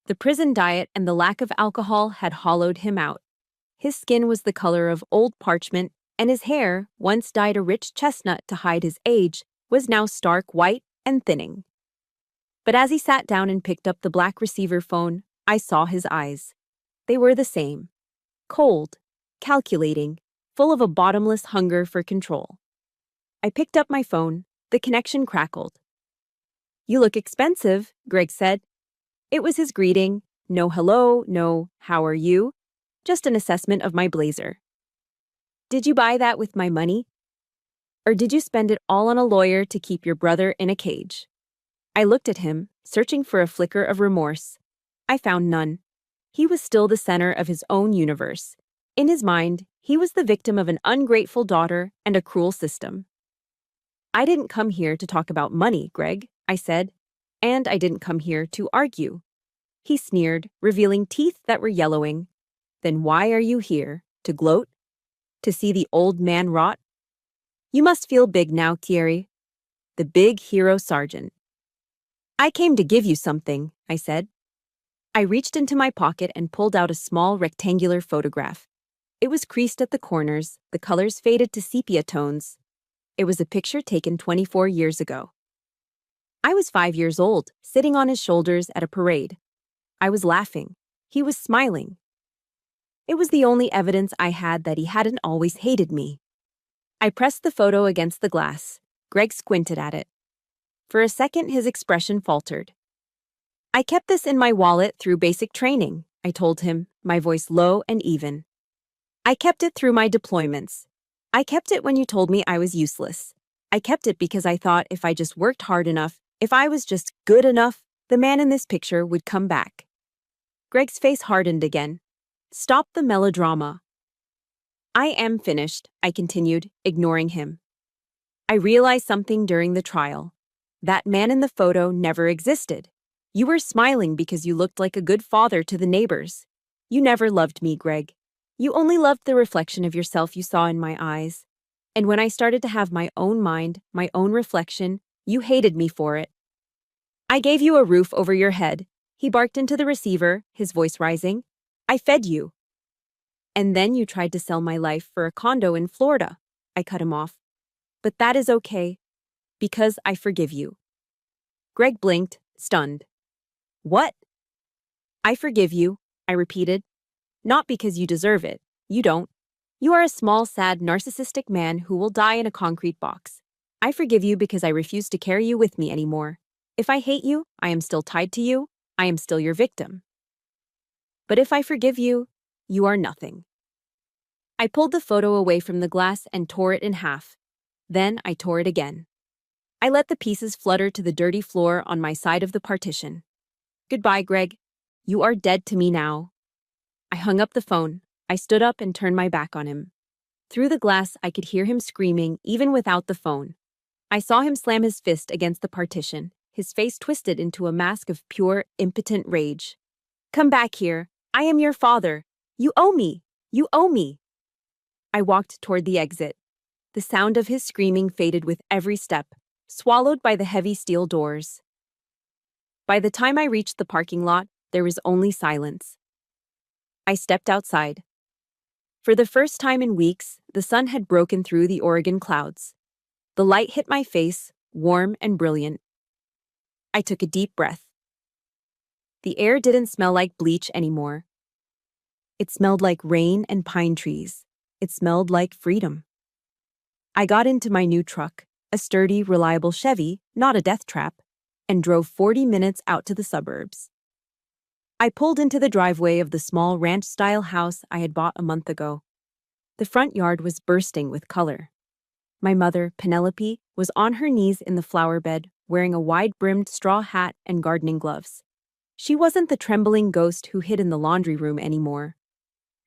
The prison diet and the lack of alcohol had hollowed him out. His skin was the color of old parchment, and his hair, once dyed a rich chestnut to hide his age, was now stark white and thinning. But as he sat down and picked up the black receiver phone, I saw his eyes. They were the same. Cold, calculating, full of a bottomless hunger for control. I picked up my phone. The connection crackled. You look expensive, Greg said. It was his greeting. No hello, no how are you? Just an assessment of my blazer. Did you buy that with my money? Or did you spend it all on a lawyer to keep your brother in a cage? I looked at him, searching for a flicker of remorse. I found none. He was still the center of his own universe. In his mind, he was the victim of an ungrateful daughter and a cruel system. I didn't come here to talk about money, Greg, I said, and I didn't come here to argue. He sneered, revealing teeth that were yellowing. Then why are you here? To gloat? To see the old man rot? You must feel big now, Thierry. The big hero sergeant. I came to give you something, I said. I reached into my pocket and pulled out a small rectangular photograph. It was creased at the corners, the colors faded to sepia tones. It was a picture taken 24 years ago. I was 5 years old, sitting on his shoulders at a parade. I was laughing. He was smiling. It was the only evidence I had that he hadn't always hated me. I pressed the photo against the glass. Greg squinted at it. For a second, his expression faltered. I kept this in my wallet through basic training, I told him, my voice low and even. I kept it through my deployments. I kept it when you told me I was useless. I kept it because I thought if I just worked hard enough, if I was just good enough, the man in this picture would come back. Greg's face hardened again. Stop the melodrama. I am finished, I continued, ignoring him. I realized something during the trial. That man in the photo never existed. You were smiling because you looked like a good father to the neighbors. You never loved me, Greg. You only loved the reflection of yourself you saw in my eyes. And when I started to have my own mind, my own reflection, you hated me for it. I gave you a roof over your head. He barked into the receiver, his voice rising. I fed you. And then you tried to sell my life for a condo in Florida. I cut him off. But that is okay, because I forgive you. Greg blinked, stunned. What? I forgive you, I repeated. Not because you deserve it. You don't. You are a small, sad, narcissistic man who will die in a concrete box. I forgive you because I refuse to carry you with me anymore. If I hate you, I am still tied to you. I am still your victim. But if I forgive you, you are nothing. I pulled the photo away from the glass and tore it in half. Then I tore it again. I let the pieces flutter to the dirty floor on my side of the partition. Goodbye, Greg. You are dead to me now. I hung up the phone. I stood up and turned my back on him. Through the glass, I could hear him screaming, even without the phone. I saw him slam his fist against the partition, his face twisted into a mask of pure, impotent rage. Come back here. I am your father. You owe me. You owe me. I walked toward the exit. The sound of his screaming faded with every step, swallowed by the heavy steel doors. By the time I reached the parking lot, there was only silence. I stepped outside. For the first time in weeks, the sun had broken through the Oregon clouds. The light hit my face, warm and brilliant. I took a deep breath. The air didn't smell like bleach anymore. It smelled like rain and pine trees. It smelled like freedom. I got into my new truck, a sturdy, reliable Chevy, not a death trap, and drove 40 minutes out to the suburbs. I pulled into the driveway of the small ranch-style house I had bought a month ago. The front yard was bursting with color. My mother, Penelope, was on her knees in the flower bed, wearing a wide-brimmed straw hat and gardening gloves. She wasn't the trembling ghost who hid in the laundry room anymore.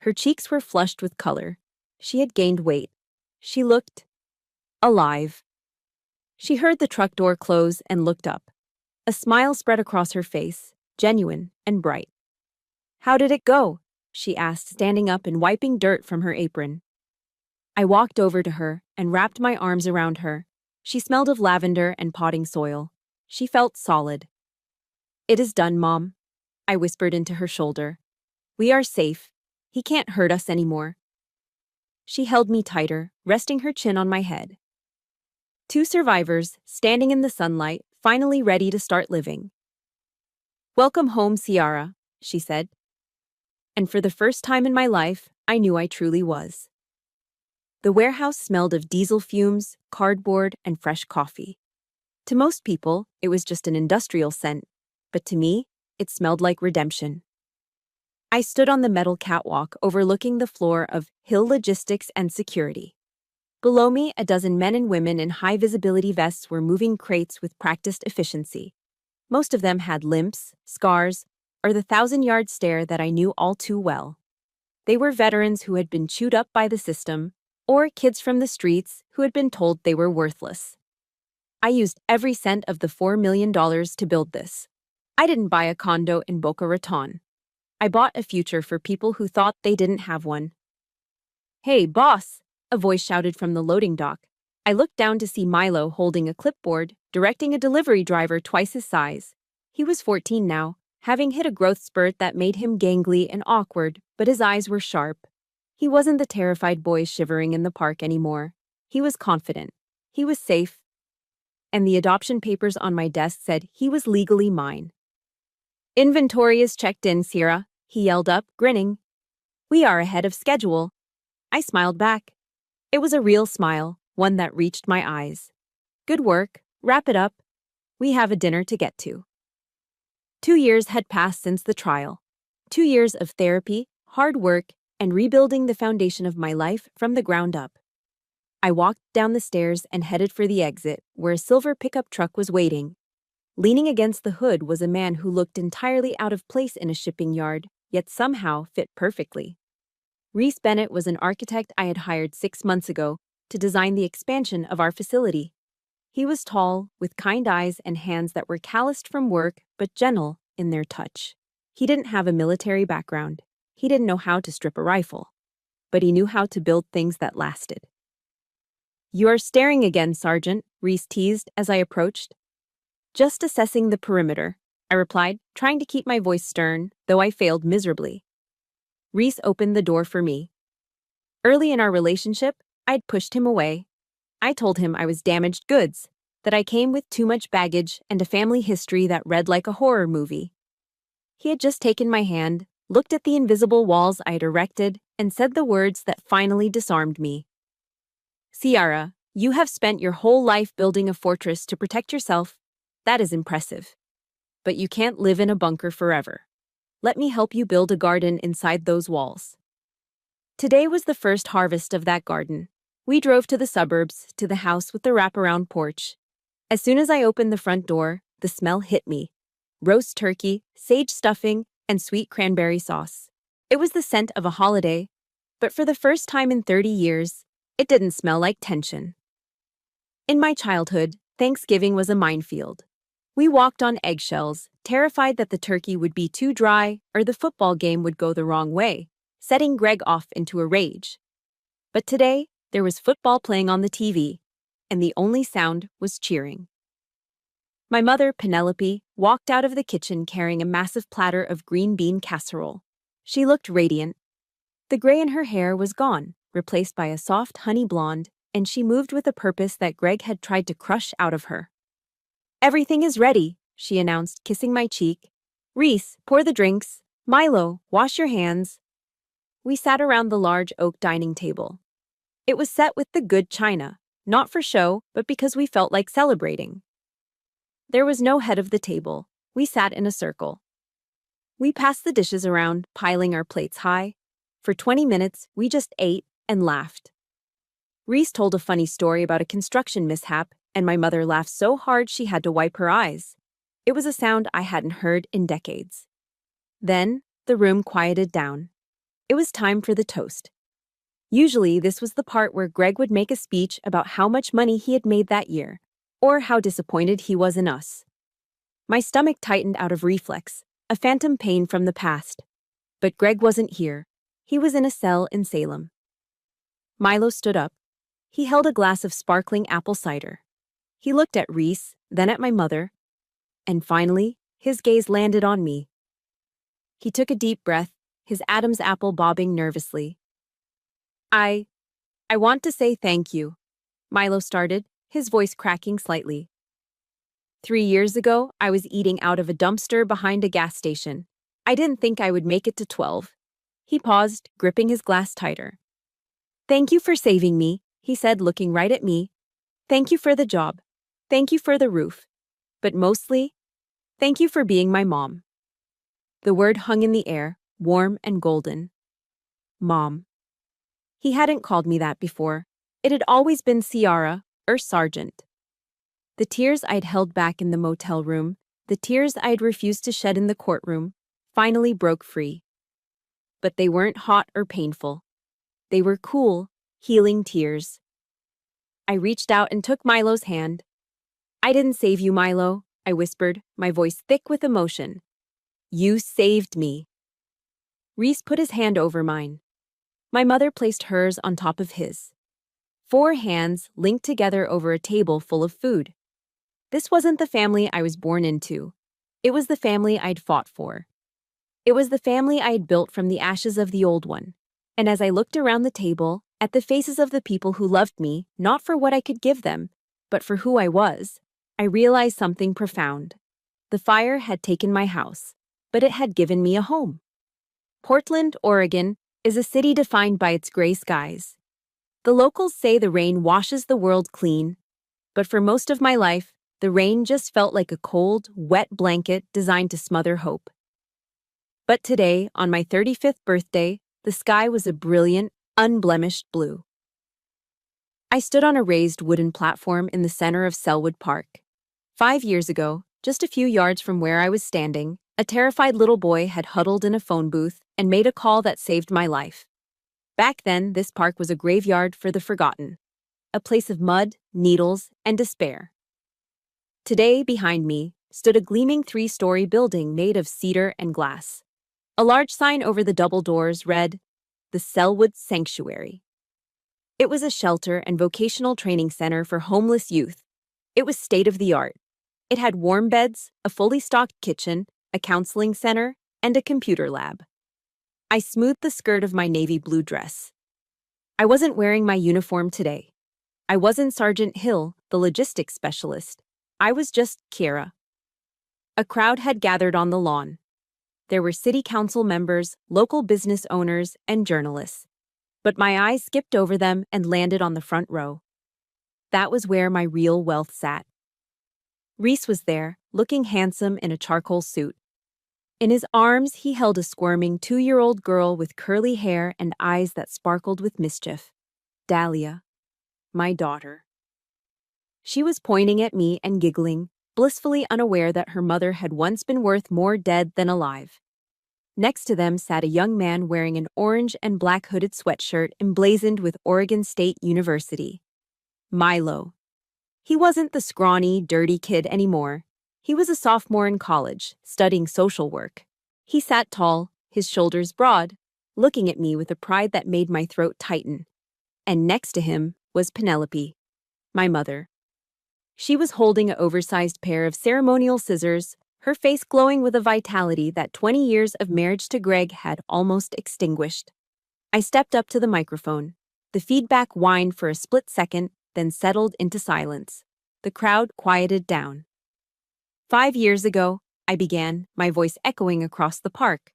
Her cheeks were flushed with color. She had gained weight. She looked alive. She heard the truck door close and looked up. A smile spread across her face, genuine and bright. How did it go? She asked, standing up and wiping dirt from her apron. I walked over to her and wrapped my arms around her. She smelled of lavender and potting soil. She felt solid. It is done, Mom, I whispered into her shoulder. We are safe. He can't hurt us anymore. She held me tighter, resting her chin on my head. Two survivors, standing in the sunlight, finally ready to start living. Welcome home, Ciara, she said. And for the first time in my life, I knew I truly was. The warehouse smelled of diesel fumes, cardboard, and fresh coffee. To most people, it was just an industrial scent, but to me, it smelled like redemption. I stood on the metal catwalk overlooking the floor of Hill Logistics and Security. Below me, a dozen men and women in high-visibility vests were moving crates with practiced efficiency. Most of them had limps, scars, or the 1,000-yard stare that I knew all too well. They were veterans who had been chewed up by the system, or kids from the streets who had been told they were worthless. I used every cent of the $4 million to build this. I didn't buy a condo in Boca Raton. I bought a future for people who thought they didn't have one. Hey, boss, a voice shouted from the loading dock. I looked down to see Milo holding a clipboard, directing a delivery driver twice his size. He was 14 now, having hit a growth spurt that made him gangly and awkward, but his eyes were sharp. He wasn't the terrified boy shivering in the park anymore. He was confident. He was safe. And the adoption papers on my desk said he was legally mine. Inventory is checked in, Ciara, he yelled up, grinning. We are ahead of schedule. I smiled back. It was a real smile, one that reached my eyes. Good work, wrap it up. We have a dinner to get to. 2 years had passed since the trial. 2 years of therapy, hard work, and rebuilding the foundation of my life from the ground up. I walked down the stairs and headed for the exit, where a silver pickup truck was waiting. Leaning against the hood was a man who looked entirely out of place in a shipping yard, yet somehow fit perfectly. Reese Bennett was an architect I had hired 6 months ago to design the expansion of our facility. He was tall, with kind eyes and hands that were calloused from work but gentle in their touch. He didn't have a military background. He didn't know how to strip a rifle. But he knew how to build things that lasted. You are staring again, Sergeant, Reese teased as I approached. Just assessing the perimeter, I replied, trying to keep my voice stern, though I failed miserably. Reese opened the door for me. Early in our relationship, I'd pushed him away. I told him I was damaged goods, that I came with too much baggage and a family history that read like a horror movie. He had just taken my hand, looked at the invisible walls I had erected, and said the words that finally disarmed me. Ciara, you have spent your whole life building a fortress to protect yourself. That is impressive. But you can't live in a bunker forever. Let me help you build a garden inside those walls. Today was the first harvest of that garden. We drove to the suburbs, to the house with the wraparound porch. As soon as I opened the front door, the smell hit me. Roast turkey, sage stuffing, and sweet cranberry sauce. It was the scent of a holiday, but for the first time in 30 years, it didn't smell like tension. In my childhood, Thanksgiving was a minefield. We walked on eggshells, terrified that the turkey would be too dry or the football game would go the wrong way, setting Greg off into a rage. But today, there was football playing on the TV, and the only sound was cheering. My mother, Penelope, walked out of the kitchen carrying a massive platter of green bean casserole. She looked radiant. The gray in her hair was gone, replaced by a soft honey blonde, and she moved with a purpose that Greg had tried to crush out of her. Everything is ready, she announced, kissing my cheek. Reese, pour the drinks. Milo, wash your hands. We sat around the large oak dining table. It was set with the good china, not for show, but because we felt like celebrating. There was no head of the table. We sat in a circle. We passed the dishes around, piling our plates high. For 20 minutes, we just ate and laughed. Reese told a funny story about a construction mishap, and my mother laughed so hard she had to wipe her eyes. It was a sound I hadn't heard in decades. Then, the room quieted down. It was time for the toast. Usually, this was the part where Greg would make a speech about how much money he had made that year, or how disappointed he was in us. My stomach tightened out of reflex, a phantom pain from the past. But Greg wasn't here. He was in a cell in Salem. Milo stood up. He held a glass of sparkling apple cider. He looked at Reese, then at my mother, and finally, his gaze landed on me. He took a deep breath, his Adam's apple bobbing nervously. I want to say thank you, Milo started, his voice cracking slightly. 3 years ago, I was eating out of a dumpster behind a gas station. I didn't think I would make it to 12. He paused, gripping his glass tighter. Thank you for saving me, he said, looking right at me. Thank you for the job. Thank you for the roof. But mostly, thank you for being my mom. The word hung in the air, warm and golden. Mom. He hadn't called me that before. It had always been Ciara, or Sergeant. The tears I'd held back in the motel room, the tears I'd refused to shed in the courtroom, finally broke free. But they weren't hot or painful. They were cool, healing tears. I reached out and took Milo's hand. I didn't save you, Milo, I whispered, my voice thick with emotion. You saved me. Reese put his hand over mine. My mother placed hers on top of his. 4 hands linked together over a table full of food. This wasn't the family I was born into. It was the family I'd fought for. It was the family I had built from the ashes of the old one. And as I looked around the table, at the faces of the people who loved me, not for what I could give them, but for who I was, I realized something profound. The fire had taken my house, but it had given me a home. Portland, Oregon, is a city defined by its gray skies. The locals say the rain washes the world clean, but for most of my life, the rain just felt like a cold, wet blanket designed to smother hope. But today, on my 35th birthday, the sky was a brilliant, unblemished blue. I stood on a raised wooden platform in the center of Selwood Park. 5 years ago, just a few yards from where I was standing, a terrified little boy had huddled in a phone booth and made a call that saved my life. Back then, this park was a graveyard for the forgotten, a place of mud, needles, and despair. Today, behind me, stood a gleaming 3-story building made of cedar and glass. A large sign over the double doors read, "The Selwood Sanctuary." It was a shelter and vocational training center for homeless youth. It was state-of-the-art. It had warm beds, a fully stocked kitchen, a counseling center, and a computer lab. I smoothed the skirt of my navy blue dress. I wasn't wearing my uniform today. I wasn't Sergeant Hill, the logistics specialist. I was just Kiera. A crowd had gathered on the lawn. There were city council members, local business owners, and journalists. But my eyes skipped over them and landed on the front row. That was where my real wealth sat. Reese was there, looking handsome in a charcoal suit. In his arms, he held a squirming 2-year-old girl with curly hair and eyes that sparkled with mischief. Dahlia, my daughter. She was pointing at me and giggling, blissfully unaware that her mother had once been worth more dead than alive. Next to them sat a young man wearing an orange and black hooded sweatshirt emblazoned with Oregon State University. Milo. He wasn't the scrawny, dirty kid anymore. He was a sophomore in college, studying social work. He sat tall, his shoulders broad, looking at me with a pride that made my throat tighten. And next to him was Penelope, my mother. She was holding an oversized pair of ceremonial scissors, her face glowing with a vitality that 20 years of marriage to Greg had almost extinguished. I stepped up to the microphone. The feedback whined for a split second, then settled into silence. The crowd quieted down. 5 years ago, I began, my voice echoing across the park.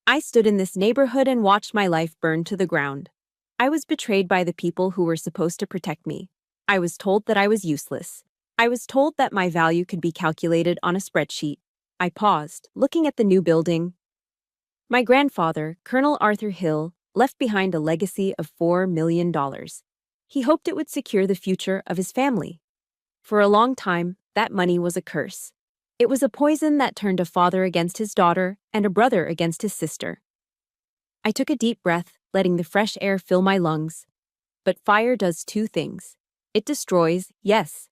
I stood in this neighborhood and watched my life burn to the ground. I was betrayed by the people who were supposed to protect me. I was told that I was useless. I was told that my value could be calculated on a spreadsheet. I paused, looking at the new building. My grandfather, Colonel Arthur Hill, left behind a legacy of $4 million. He hoped it would secure the future of his family. For a long time, that money was a curse. It was a poison that turned a father against his daughter and a brother against his sister. I took a deep breath, letting the fresh air fill my lungs. But fire does 2 things. It destroys, yes,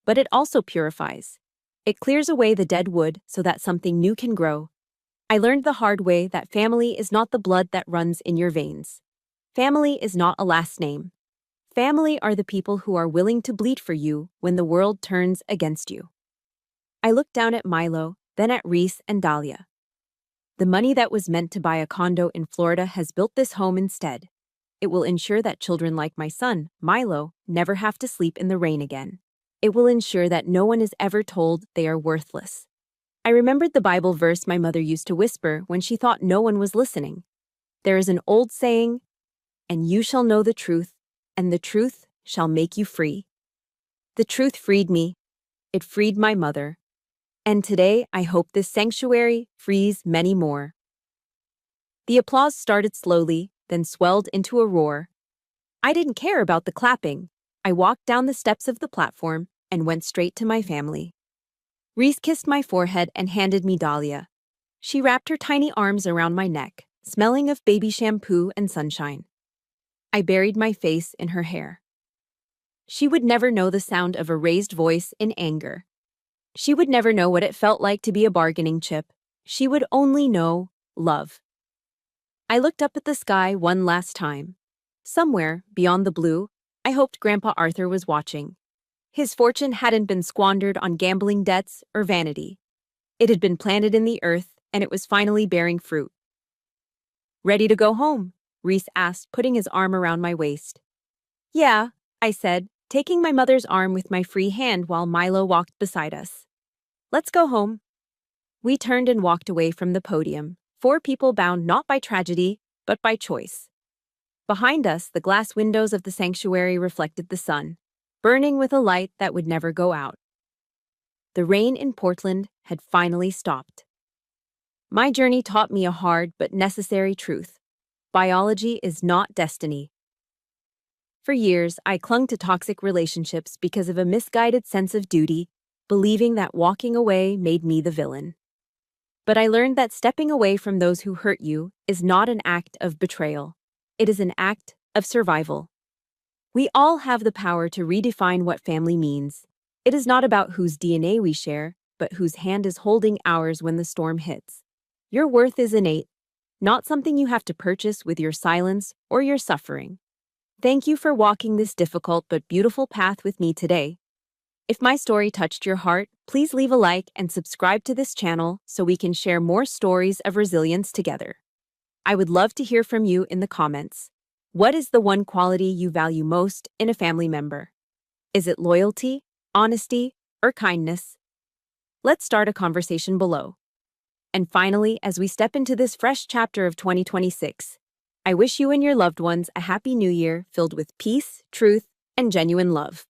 but it also purifies. It clears away the dead wood so that something new can grow. I learned the hard way that family is not the blood that runs in your veins. Family is not a last name. Family are the people who are willing to bleed for you when the world turns against you. I looked down at Milo, then at Reese and Dahlia. The money that was meant to buy a condo in Florida has built this home instead. It will ensure that children like my son, Milo, never have to sleep in the rain again. It will ensure that no one is ever told they are worthless. I remembered the Bible verse my mother used to whisper when she thought no one was listening. There is an old saying, "And you shall know the truth, and the truth shall make you free." The truth freed me. It freed my mother. And today, I hope this sanctuary frees many more. The applause started slowly, then swelled into a roar. I didn't care about the clapping. I walked down the steps of the platform and went straight to my family. Reese kissed my forehead and handed me Dahlia. She wrapped her tiny arms around my neck, smelling of baby shampoo and sunshine. I buried my face in her hair. She would never know the sound of a raised voice in anger. She would never know what it felt like to be a bargaining chip. She would only know love. I looked up at the sky one last time. Somewhere, beyond the blue, I hoped Grandpa Arthur was watching. His fortune hadn't been squandered on gambling debts or vanity. It had been planted in the earth, and it was finally bearing fruit. "Ready to go home?" Reese asked, putting his arm around my waist. "Yeah," I said, taking my mother's arm with my free hand while Milo walked beside us. "Let's go home." We turned and walked away from the podium, 4 people bound not by tragedy, but by choice. Behind us, the glass windows of the sanctuary reflected the sun, burning with a light that would never go out. The rain in Portland had finally stopped. My journey taught me a hard but necessary truth. Biology is not destiny. For years, I clung to toxic relationships because of a misguided sense of duty, believing that walking away made me the villain. But I learned that stepping away from those who hurt you is not an act of betrayal. It is an act of survival. We all have the power to redefine what family means. It is not about whose DNA we share, but whose hand is holding ours when the storm hits. Your worth is innate, not something you have to purchase with your silence or your suffering. Thank you for walking this difficult but beautiful path with me today. If my story touched your heart, please leave a like and subscribe to this channel so we can share more stories of resilience together. I would love to hear from you in the comments. What is the one quality you value most in a family member? Is it loyalty, honesty, or kindness? Let's start a conversation below. And finally, as we step into this fresh chapter of 2026, I wish you and your loved ones a happy new year filled with peace, truth, and genuine love.